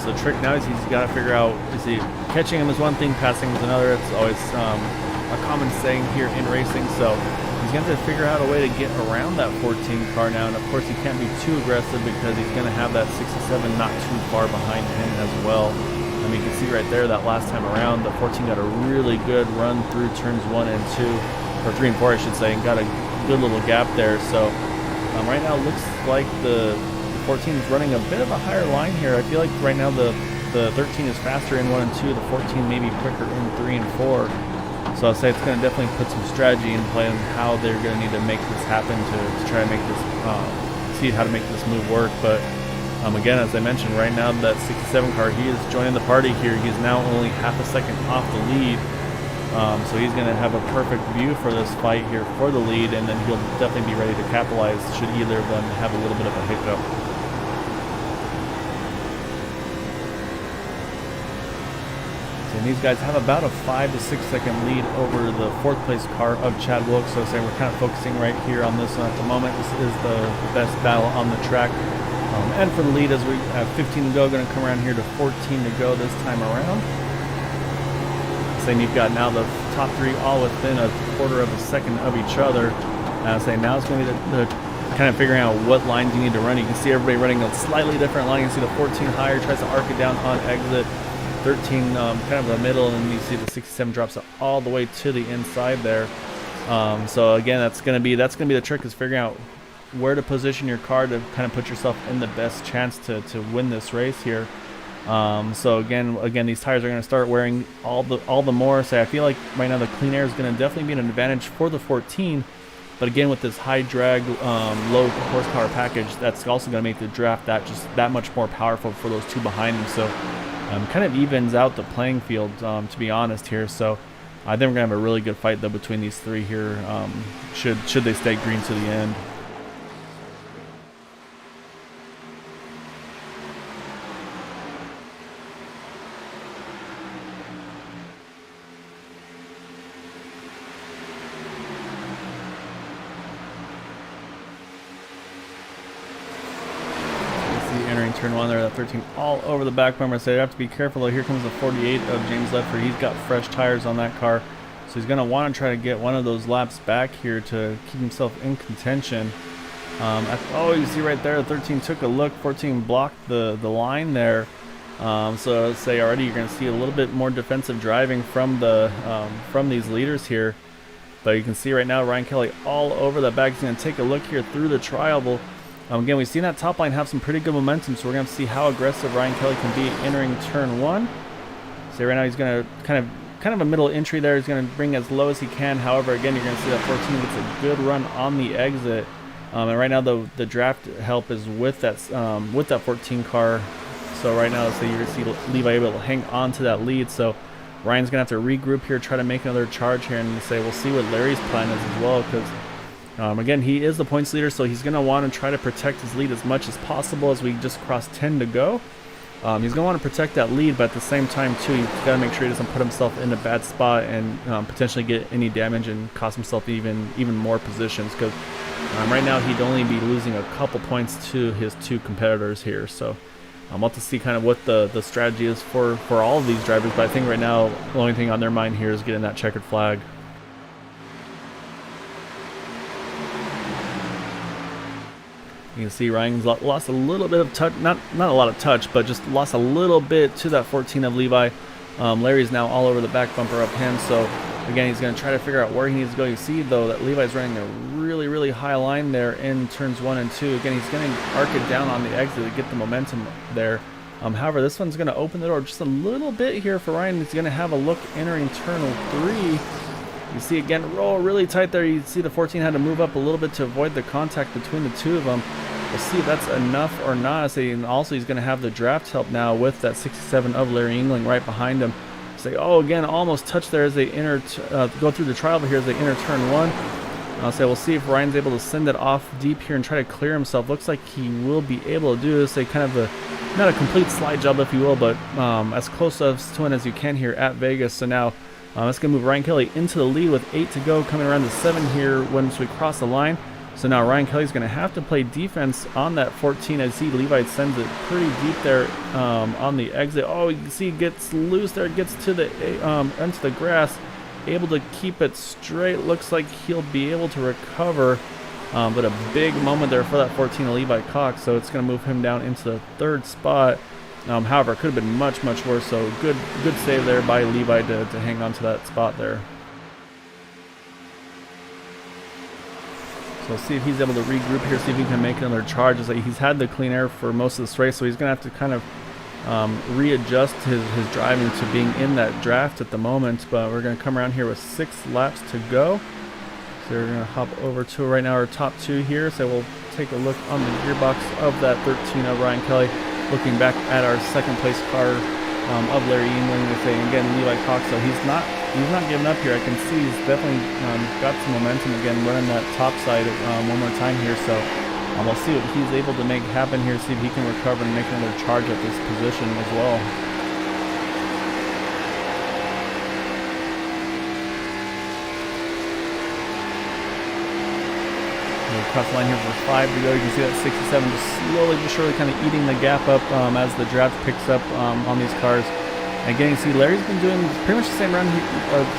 So the trick now is he's got to figure out, is he catching him is one thing, passing is another. It's always a common saying here in racing. So he's going to have to figure out a way to get around that 14 car now. And of course, he can't be too aggressive because he's going to have that 67 not too far behind him as well. I mean, you can see right there that last time around, the 14 got a really good run through turns 1 and 2, or 3 and 4, I should say, and got a good little gap there. So right now, it looks like the 14 is running a bit of a higher line here. I feel like right now the 13 is faster in 1 and 2, the 14 maybe quicker in 3 and 4. So I'll say it's going to definitely put some strategy in play on how they're going to need to make this happen to try to make this, see how to make this move work. But again, as I mentioned, right now that 67 car, he is joining the party here. He's now only half a second off the lead. So he's going to have a perfect view for this fight here for the lead, and then he'll definitely be ready to capitalize should either of them have a little bit of a hiccup. And these guys have about a 5 to 6 second lead over the 4th place car of Chad Wilkes. So say we're kind of focusing right here on this one at the moment. This is the best battle on the track. And for the lead, as we have 15 to go, going to come around here to 14 to go this time around. Saying you've got now the top 3 all within a 1/4 of a second of each other. Saying now it's going to be the kind of figuring out what lines you need to run. You can see everybody running a slightly different line. You can see the 14 higher, tries to arc it down on exit. 13 kind of the middle, and you see the 67 drops it all the way to the inside there. So again, that's gonna be the trick, is figuring out where to position your car to kind of put yourself in the best chance to win this race here. So again, these tires are going to start wearing all the more. So I feel like right now the clean air is going to definitely be an advantage for the 14. But again, with this high drag, low horsepower package, that's also going to make the draft that much more powerful for those two behind him. So kind of evens out the playing field, to be honest here. So I think we're going to have a really good fight though between these three here, should they stay green to the end. Turn 1 there, that 13 all over the back bumper. So you have to be careful though. Here comes the 48 of James Ledford. He's got fresh tires on that car, so he's going to want to try to get one of those laps back here to keep himself in contention. Oh, you see right there, 13 took a look, 14 blocked the line there. So say already you're going to see a little bit more defensive driving from these leaders here. But you can see right now Ryan Kelly all over the back. He's going to take a look here through the tri-oval. Again, we've seen that top line have some pretty good momentum, so we're going to see how aggressive Ryan Kelly can be entering turn 1. So right now he's going to kind of a middle entry there. He's going to bring as low as he can. However, again, you're going to see that 14 gets a good run on the exit. And right now the draft help is with that 14 car. So right now, so you're going to see Levi able to hang on to that lead. So Ryan's going to have to regroup here, try to make another charge here, and say we'll see what Larry's plan is as well, because again, he is the points leader, so he's going to want to try to protect his lead as much as possible as we just cross 10 to go. He's going to want to protect that lead, but at the same time, too, he's got to make sure he doesn't put himself in a bad spot and potentially get any damage and cost himself even more positions, because right now he'd only be losing a couple points to his two competitors here. So I'll have to see kind of what the strategy is for all of these drivers, but I think right now the only thing on their mind here is getting that checkered flag. You can see Ryan's lost a little bit of touch, not a lot of touch, but just lost a little bit to that 14 of Levi. Larry's now all over the back bumper of him, so again, he's going to try to figure out where he needs to go. You see, though, that Levi's running a really, really high line there in turns 1 and 2. Again, he's going to arc it down on the exit to get the momentum there. However, this one's going to open the door just a little bit here for Ryan. He's going to have a look entering turn 3. You see, again, roll really tight there. You see the 14 had to move up a little bit to avoid the contact between the two of them. We'll see if that's enough or not. And also he's going to have the draft help now with that 67 of Larry Engling right behind him. Say, oh, again, almost touched there as they go through the trial over here as they enter turn 1. I'll say we'll see if Ryan's able to send it off deep here and try to clear himself. Looks like he will be able to do this. A kind of not a complete slide job, if you will, but as close to it as you can here at Vegas. So now that's going to move Ryan Kelly into the lead with 8 to go, coming around to 7 here once we cross the line. So now Ryan Kelly's going to have to play defense on that 14 as Levi sends it pretty deep there on the exit. Oh, you can see it gets loose there. It gets to the into the grass. Able to keep it straight. Looks like he'll be able to recover. But a big moment there for that 14 of Levi Cox. So it's going to move him down into the 3rd spot. However, it could have been much, much worse. So good save there by Levi to hang on to that spot there. So we'll see if he's able to regroup here, see if he can make another charge. He's had the clean air for most of this race, so he's going to have to kind of readjust his driving to being in that draft at the moment. But we're going to come around here with 6 laps to go. So we're going to hop over to right now our top 2 here. So we'll take a look on the gearbox of that 13 of Ryan Kelly. Looking back at our 2nd place car of Larry Engling, again Levi Cox. So he's not giving up here. I can see he's definitely got some momentum again, running that top side one more time here. So we'll see what he's able to make happen here, see if he can recover and make another charge at this position as well. Across the line here for 5 to go. You can see that 67 just slowly but surely kind of eating the gap up as the draft picks up on these cars. Again, you see Larry's been doing pretty much the same run,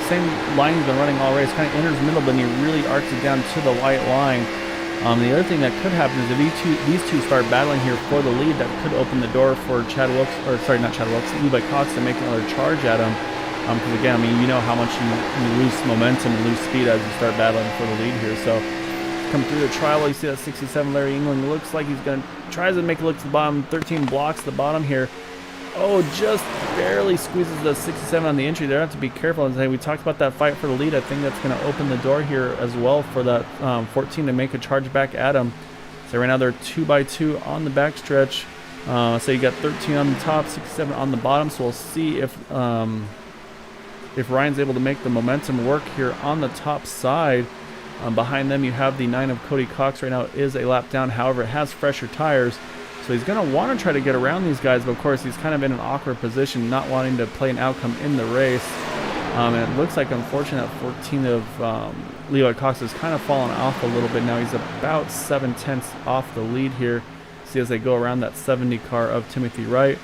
same line he's been running all race. Kind of enters middle, but he really arcs it down to the white line. The other thing that could happen is if these two start battling here for the lead, that could open the door for Levi Cox to make another charge at him. Because again, I mean, you know how much you lose momentum and lose speed as you start battling for the lead here. So come through the trial, you see that 67 Larry Engling looks like he's going to try to make it look to the bottom. 13 blocks the bottom here. Oh, just barely squeezes the 67 on the entry there. Have to be careful. And we talked about that fight for the lead. I think that's going to open the door here as well for that 14 to make a charge back at him. So right now they're 2x2 on the backstretch. So you got 13 on the top, 67 on the bottom. So we'll see if Ryan's able to make the momentum work here on the top side. Behind them you have the 9 of Cody Cox right now is a lap down. However, it has fresher tires. So he's going to want to try to get around these guys, but of course he's kind of in an awkward position, not wanting to play an outcome in the race. And it looks like, unfortunately, that 14 of Levi Cox has kind of fallen off a little bit now. He's about 7/10 off the lead here. See as they go around that 70 car of Timothy Wright.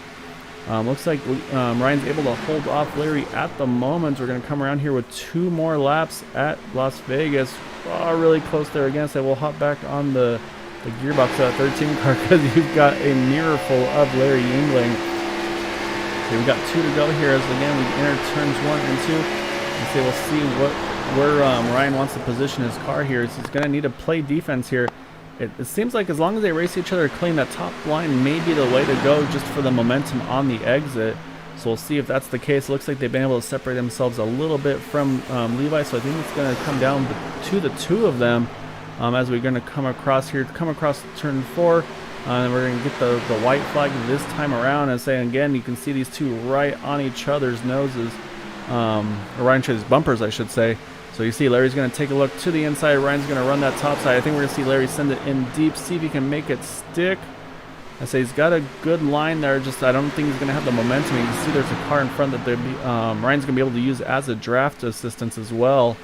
Looks like Ryan's able to hold off Larry at the moment. We're going to come around here with 2 more laps at Las Vegas. Oh, really close there again. So we'll hop back on the gearbox of that 13 car because you've got a mirror full of Larry Engling. Okay, we've got 2 to go here as again we enter turns 1 and 2. And so we'll see where Ryan wants to position his car here. So he's going to need to play defense here. It seems like as long as they race each other clean, that top line may be the way to go just for the momentum on the exit. So we'll see if that's the case. Looks like they've been able to separate themselves a little bit from Levi. So I think it's going to come down to the 2 of them. As we're going to come across turn 4, and we're going to get the white flag this time around. And saying again, you can see these 2 right on each other's noses, or right on each other's bumpers, I should say. So you see Larry's going to take a look to the inside. Ryan's going to run that top side. I think we're going to see Larry send it in deep, see if he can make it stick. I say he's got a good line there. Just I don't think he's going to have the momentum. You can see there's a car in front that Ryan's going to be able to use as a draft assistance as well.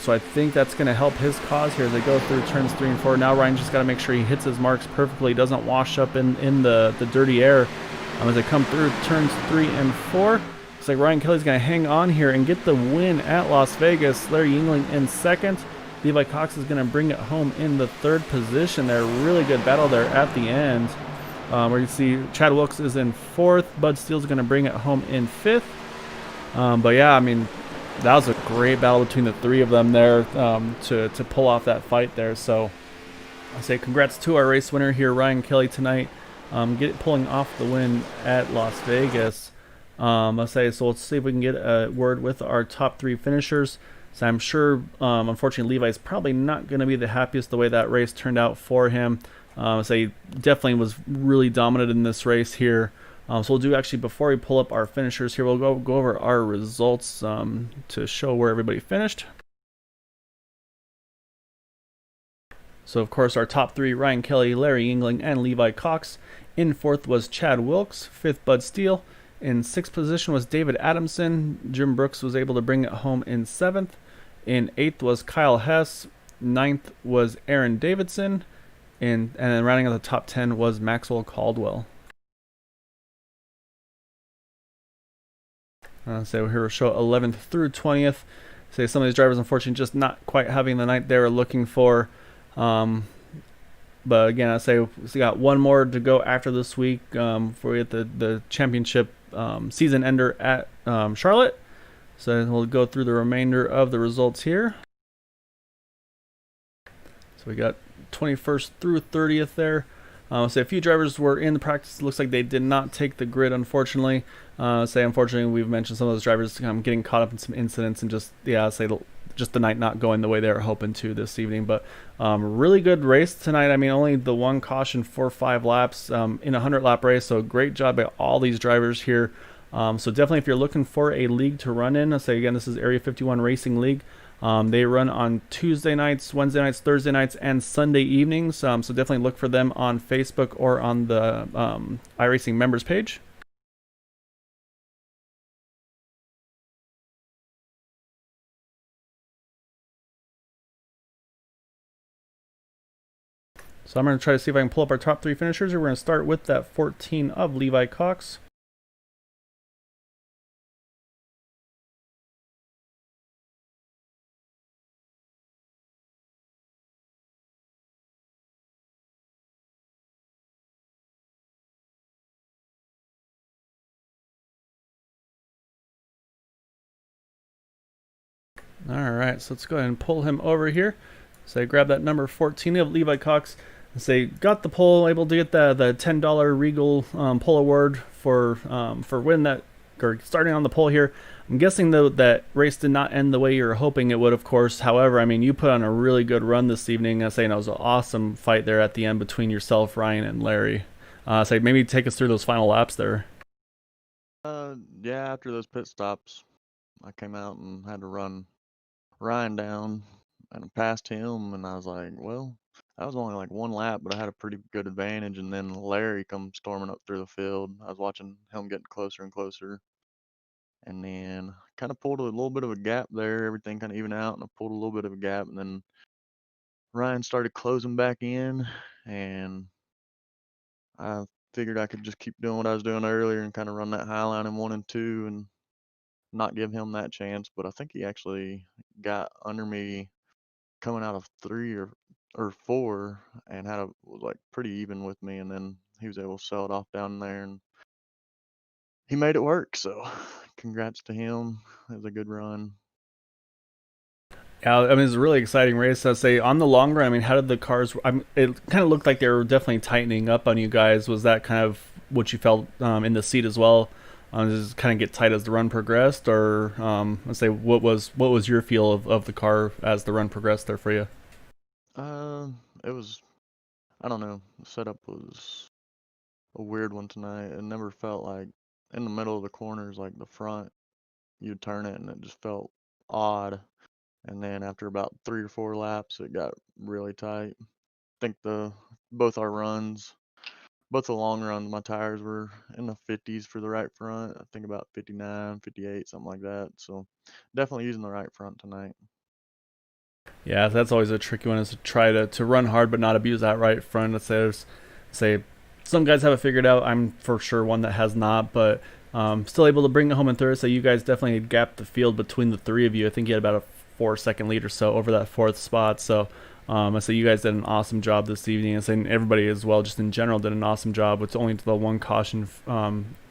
So I think that's going to help his cause here as they go through turns 3 and 4. Now Ryan just got to make sure he hits his marks perfectly, doesn't wash up in the dirty air as they come through turns 3 and 4. Looks like Ryan Kelly's going to hang on here and get the win at Las Vegas. Larry Engling in 2nd. Levi Cox is going to bring it home in the 3rd position there. Really good battle there at the end. Where you see Chad Wilkes is in 4th. Bud Steele's going to bring it home in 5th. But yeah, I mean, that was a great battle between the 3 of them there to pull off that fight there. So I say congrats to our race winner here, Ryan Kelly, tonight, pulling off the win at Las Vegas. I say so. Let's see if we can get a word with our top 3 finishers. So I'm sure, unfortunately, Levi's probably not going to be the happiest the way that race turned out for him. So he definitely was really dominant in this race here. So we'll do actually, before we pull up our finishers here, we'll go over our results to show where everybody finished. So of course our top three: Ryan Kelly, Larry Yingling, and Levi Cox. In fourth was Chad Wilkes. Fifth, Bud Steele. In sixth position was David Adamson. Jim Brooks was able to bring it home in seventh. In eighth was Kyle Hess. Ninth was Aaron Davidson. And then rounding out the top 10 was Maxwell Caldwell. So here we'll show 11th through 20th. Say some of these drivers, unfortunately, just not quite having the night they were looking for. But again, I say we got one more to go after this week for we get the championship season ender at Charlotte. So we'll go through the remainder of the results here. So we got 21st through 30th there. So a few drivers were in the practice. It looks like they did not take the grid, unfortunately. Unfortunately, we've mentioned some of those drivers getting caught up in some incidents and just the night not going the way they were hoping to this evening. But really good race tonight. I mean, only the one caution for 5 laps in a 100-lap race. So great job by all these drivers here. So definitely, if you're looking for a league to run in, again, this is Area 51 Racing League. They run on Tuesday nights, Wednesday nights, Thursday nights, and Sunday evenings. So definitely look for them on Facebook or on the iRacing members page. So I'm going to try to see if I can pull up our top 3 finishers. We're going to start with that 14 of Levi Cox. Alright, so let's go ahead and pull him over here. So grab that number 14 of Levi Cox. Got the pole, able to get the $10 Regal pole award for winning that, or starting on the pole here. I'm guessing though that race did not end the way you were hoping it would, of course. However, I mean, you put on a really good run this evening. It was an awesome fight there at the end between yourself, Ryan, and Larry. Maybe take us through those final laps there. Yeah, after those pit stops, I came out and had to run Ryan down and passed him, and I was like, well, that was only like one lap, but I had a pretty good advantage. And then Larry come storming up through the field. I was watching him getting closer and closer, and then kind of pulled a little bit of a gap there. Everything kind of evened out, and I pulled a little bit of a gap, and then Ryan started closing back in, and I figured I could just keep doing what I was doing earlier and kind of run that high line in 1 and 2 and not give him that chance. But I think he actually got under me coming out of 3 or 4 and was like pretty even with me, and then he was able to sell it off down there, and he made it work. So congrats to him. It was a good run. Yeah, I mean, it's a really exciting race. On the long run, I mean, how did the cars? It kind of looked like they were definitely tightening up on you guys. Was that kind of what you felt in the seat as well? Does it kind of get tight as the run progressed, or what was your feel of the car as the run progressed there for you? It was, I don't know. The setup was a weird one tonight. It never felt like in the middle of the corners, like the front, you'd turn it and it just felt odd. And then after about 3 or 4 laps, it got really tight. I think both our runs, both the long runs, my tires were in the 50s for the right front. I think about 59, 58, something like that. So definitely using the right front tonight. Yeah, that's always a tricky one, is to try to run hard but not abuse that right front. Say some guys have it figured out. I'm for sure one that has not, but still able to bring it home in third. So you guys definitely gapped the field between the 3 of you. I think you had about a 4-second lead or so over that 4th spot. So you guys did an awesome job this evening. And everybody as well, just in general, did an awesome job with only the one caution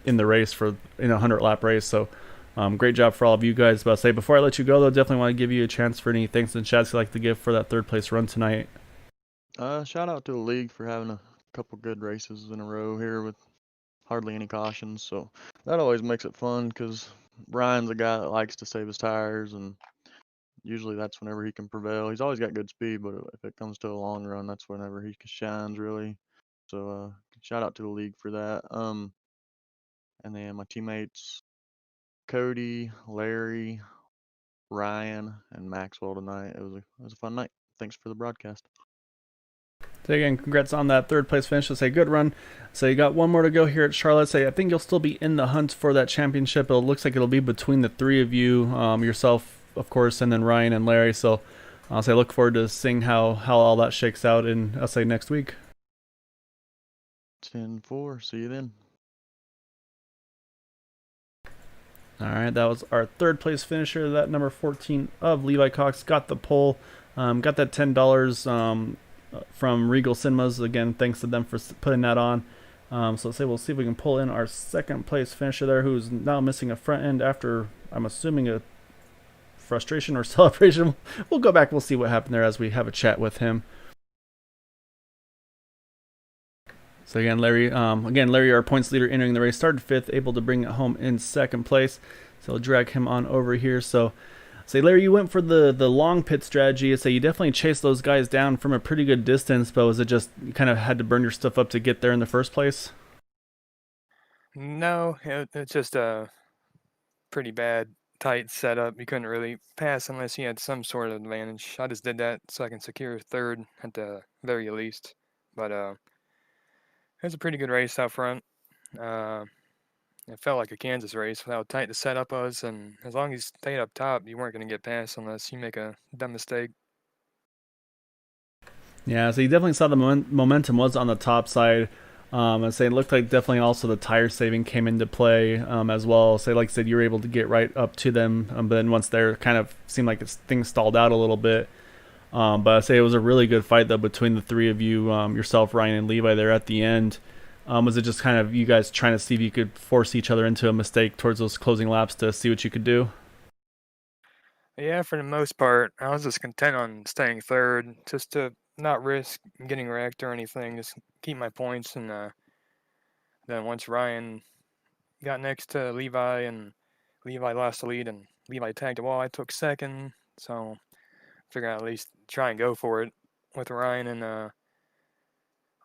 in the race in a 100-lap race. So great job for all of you guys. But before I let you go, though, definitely want to give you a chance for any thanks and shouts you'd like to give for that 3rd place run tonight. Shout out to the league for having a couple good races in a row here with hardly any cautions. So that always makes it fun, because Brian's a guy that likes to save his tires, and usually that's whenever he can prevail. He's always got good speed, but if it comes to a long run, that's whenever he shines really. So shout out to the league for that. And then my teammates Cody, Larry, Ryan, and Maxwell tonight. It was a fun night. Thanks for the broadcast. So again, congrats on that third place finish. Say good run. So you got one more to go here at Charlotte. Say I think you'll still be in the hunt for that championship. It looks like it'll be between the three of you, yourself, of course, and then Ryan and Larry. So I'll say look forward to seeing how all that shakes out in I'll say next week. 10-4. See you then. All right, that was our third place finisher. That number 14 of Levi Cox got the pole. Got that $10 from Regal Cinemas. Again, thanks to them for putting that on. So let's say we'll see if we can pull in our second place finisher there, who's now missing a front end after, I'm assuming, a frustration or celebration. We'll go back. We'll see what happened there as we have a chat with him. So again, Larry, our points leader entering the race, started fifth, able to bring it home in second place. So I'll drag him on over here. So say, Larry, you went for the long pit strategy. So you definitely chased those guys down from a pretty good distance, but was it just you kind of had to burn your stuff up to get there in the first place? No, it's just a pretty bad, tight setup. You couldn't really pass unless you had some sort of advantage. I just did that so I can secure third at the very least. But it was a pretty good race out front. It felt like a Kansas race with how tight the setup was, and as long as you stayed up top, you weren't going to get past unless you make a dumb mistake. Yeah, so you definitely saw the momentum was on the top side. And say it looked like definitely also the tire saving came into play as well. So like I said, you were able to get right up to them, but then once there kind of seemed like things stalled out a little bit. But I say it was a really good fight though between the three of you, yourself, Ryan, and Levi there at the end. Was it just kind of you guys trying to see if you could force each other into a mistake towards those closing laps to see what you could do? Yeah, for the most part, I was just content on staying third, just to not risk getting wrecked or anything, just keep my points. And then once Ryan got next to Levi and Levi lost the lead and Levi tagged the wall, I took second. So I figured I'd at least try and go for it with Ryan and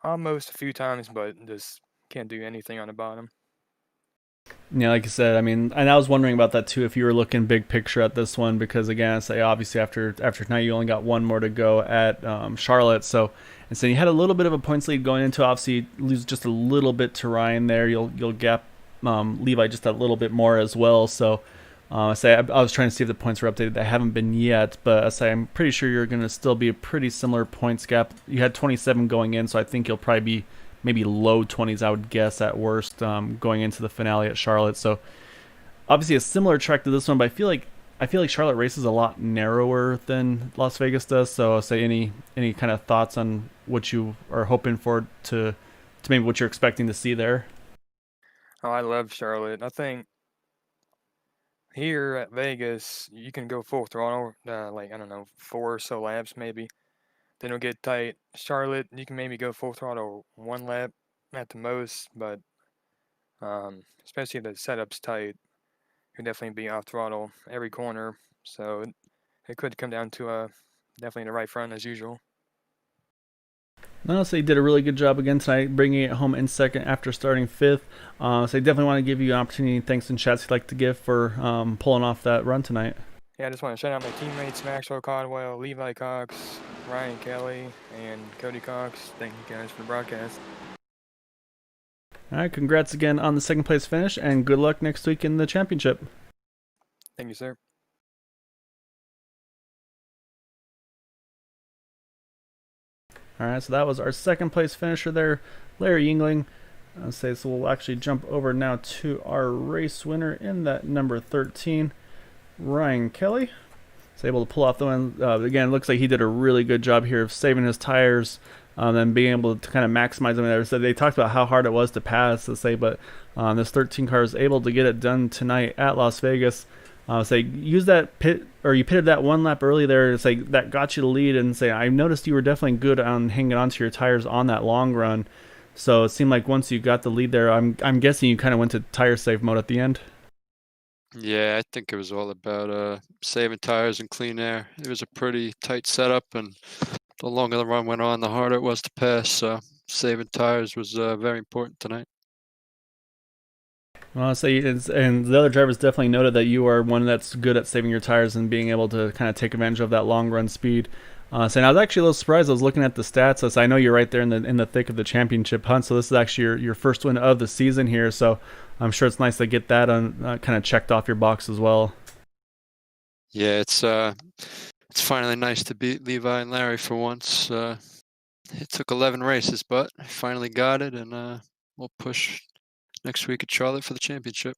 almost a few times, but just can't do anything on the bottom. Yeah, like I said, I mean, and I was wondering about that too. If you were looking big picture at this one, because again, I say obviously after tonight, you only got one more to go at Charlotte. So, and so you had a little bit of a points lead going into. Obviously, lose just a little bit to Ryan there. You'll gap Levi just a little bit more as well. So, I was trying to see if the points were updated. They haven't been yet, but I say I'm pretty sure you're going to still be a pretty similar points gap. You had 27 going in, so I think you'll probably be maybe low 20s, I would guess, at worst, going into the finale at Charlotte. So obviously a similar track to this one, but I feel like Charlotte races a lot narrower than Las Vegas does. So I'll say any kind of thoughts on what you are hoping for to maybe what you're expecting to see there? Oh, I love Charlotte. I think here at Vegas, you can go full throttle, like, I don't know, 4 or so laps maybe. Then it'll get tight. Charlotte, you can maybe go full throttle 1 lap at the most, but especially if the setup's tight, you'll definitely be off throttle every corner. So it could come down to definitely the right front as usual. No, so you did a really good job again tonight, bringing it home in second after starting fifth. So I definitely want to give you an opportunity. Thanks in chats you'd like to give for pulling off that run tonight. Yeah, I just want to shout out my teammates, Maxwell Caldwell, Levi Cox, Ryan Kelly, and Cody Cox. Thank you guys for the broadcast. All right, congrats again on the second place finish, and good luck next week in the championship. Thank you, sir. All right, so that was our second place finisher there, Larry Yingling. So we'll actually jump over now to our race winner in that number 13, Ryan Kelly. He's able to pull off the one. Again, it looks like he did a really good job here of saving his tires, and being able to kind of maximize them there. So they talked about how hard it was to pass, let's say, but this 13 car is able to get it done tonight at Las Vegas. Use that pit, or you pitted that 1 lap early there. It's like that got you the lead, and say I noticed you were definitely good on hanging onto your tires on that long run. So it seemed like once you got the lead there, I'm guessing you kind of went to tire save mode at the end. Yeah, I think it was all about saving tires and clean air. It was a pretty tight setup, and the longer the run went on, the harder it was to pass. So saving tires was very important tonight. Well, and the other drivers definitely noted that you are one that's good at saving your tires and being able to kind of take advantage of that long run speed. So I was actually a little surprised. I was looking at the stats. I know you're right there in the thick of the championship hunt. So this is actually your first win of the season here. So I'm sure it's nice to get that on kind of checked off your box as well. Yeah, it's finally nice to beat Levi and Larry for once. It took 11 races, but I finally got it, and we'll push next week at Charlotte for the championship.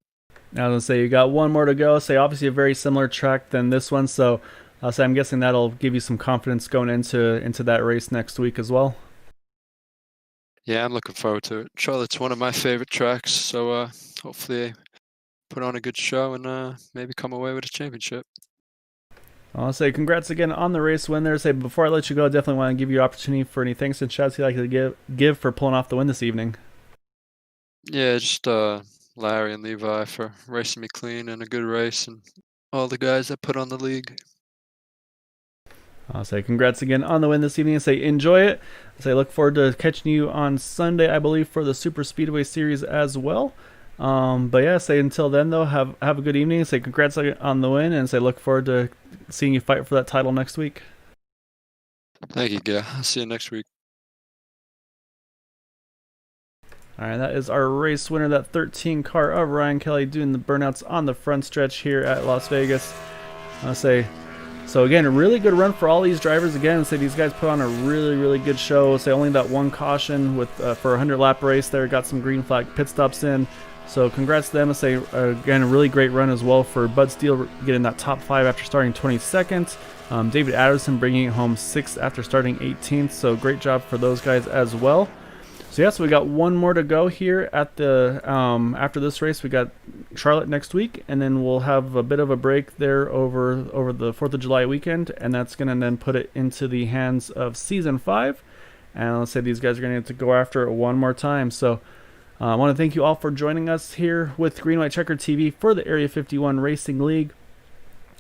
Now, I was gonna say you got one more to go. Say obviously a very similar track than this one, so I'm guessing that'll give you some confidence going into that race next week as well. Yeah, I'm looking forward to it. Charlotte's one of my favorite tracks, so hopefully I put on a good show and maybe come away with a championship. I'll say congrats again on the race win there. Say before I let you go, I definitely want to give you an opportunity for any thanks and shouts you'd like to give for pulling off the win this evening. Yeah, just Larry and Levi for racing me clean in a good race, and all the guys that put on the league. I'll say congrats again on the win this evening and say enjoy it. I'll say look forward to catching you on Sunday, I believe, for the Super Speedway Series as well. But yeah, say until then though, have a good evening. Say congrats on the win and say look forward to seeing you fight for that title next week. Thank you, Gil. I'll see you next week. All right, that is our race winner, that 13 car of Ryan Kelly doing the burnouts on the front stretch here at Las Vegas. I'll say, so again, a really good run for all these drivers. Again, say these guys put on a really good show. Say only that one caution with for a 100-lap race there, got some green flag pit stops in. So congrats to them. I say again, a really great run as well for Bud Steele getting that top 5 after starting 22nd. David Addison bringing it home 6th after starting 18th. So great job for those guys as well. So yeah, so we got one more to go here at the after this race. We got Charlotte next week, and then we'll have a bit of a break there over the 4th of July weekend, and that's going to then put it into the hands of Season 5. And let's say these guys are going to have to go after it one more time. So I want to thank you all for joining us here with Green White Checker TV for the Area 51 Racing League.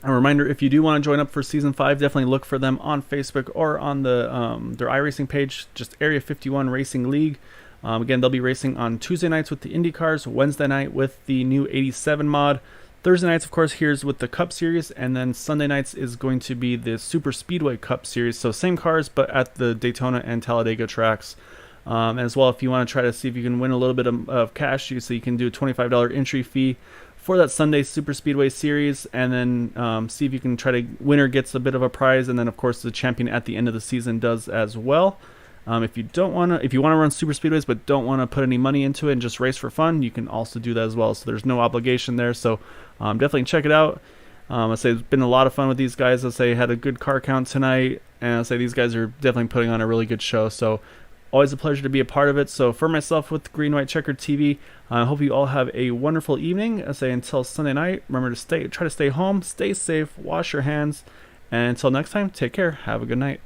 A reminder, if you do want to join up for Season 5, definitely look for them on Facebook or on the their iRacing page, just Area 51 Racing League. Again, they'll be racing on Tuesday nights with the Indy cars, Wednesday night with the new 87 mod. Thursday nights, of course, here's with the Cup Series, and then Sunday nights is going to be the Super Speedway Cup Series. So same cars, but at the Daytona and Talladega tracks. As well, if you want to try to see if you can win a little bit of cash, so you can do a $25 entry fee for that Sunday Super Speedway Series, and then see if you can try to winner gets a bit of a prize, and then of course the champion at the end of the season does as well. If you want to run Super Speedways but don't want to put any money into it and just race for fun, you can also do that as well. So there's no obligation there. So definitely check it out. I say it's been a lot of fun with these guys. I say had a good car count tonight, and I say these guys are definitely putting on a really good show. So always a pleasure to be a part of it. So for myself with Green White Checker TV, I hope you all have a wonderful evening. I say until Sunday night, remember to try to stay home, stay safe, wash your hands, and until next time, take care. Have a good night.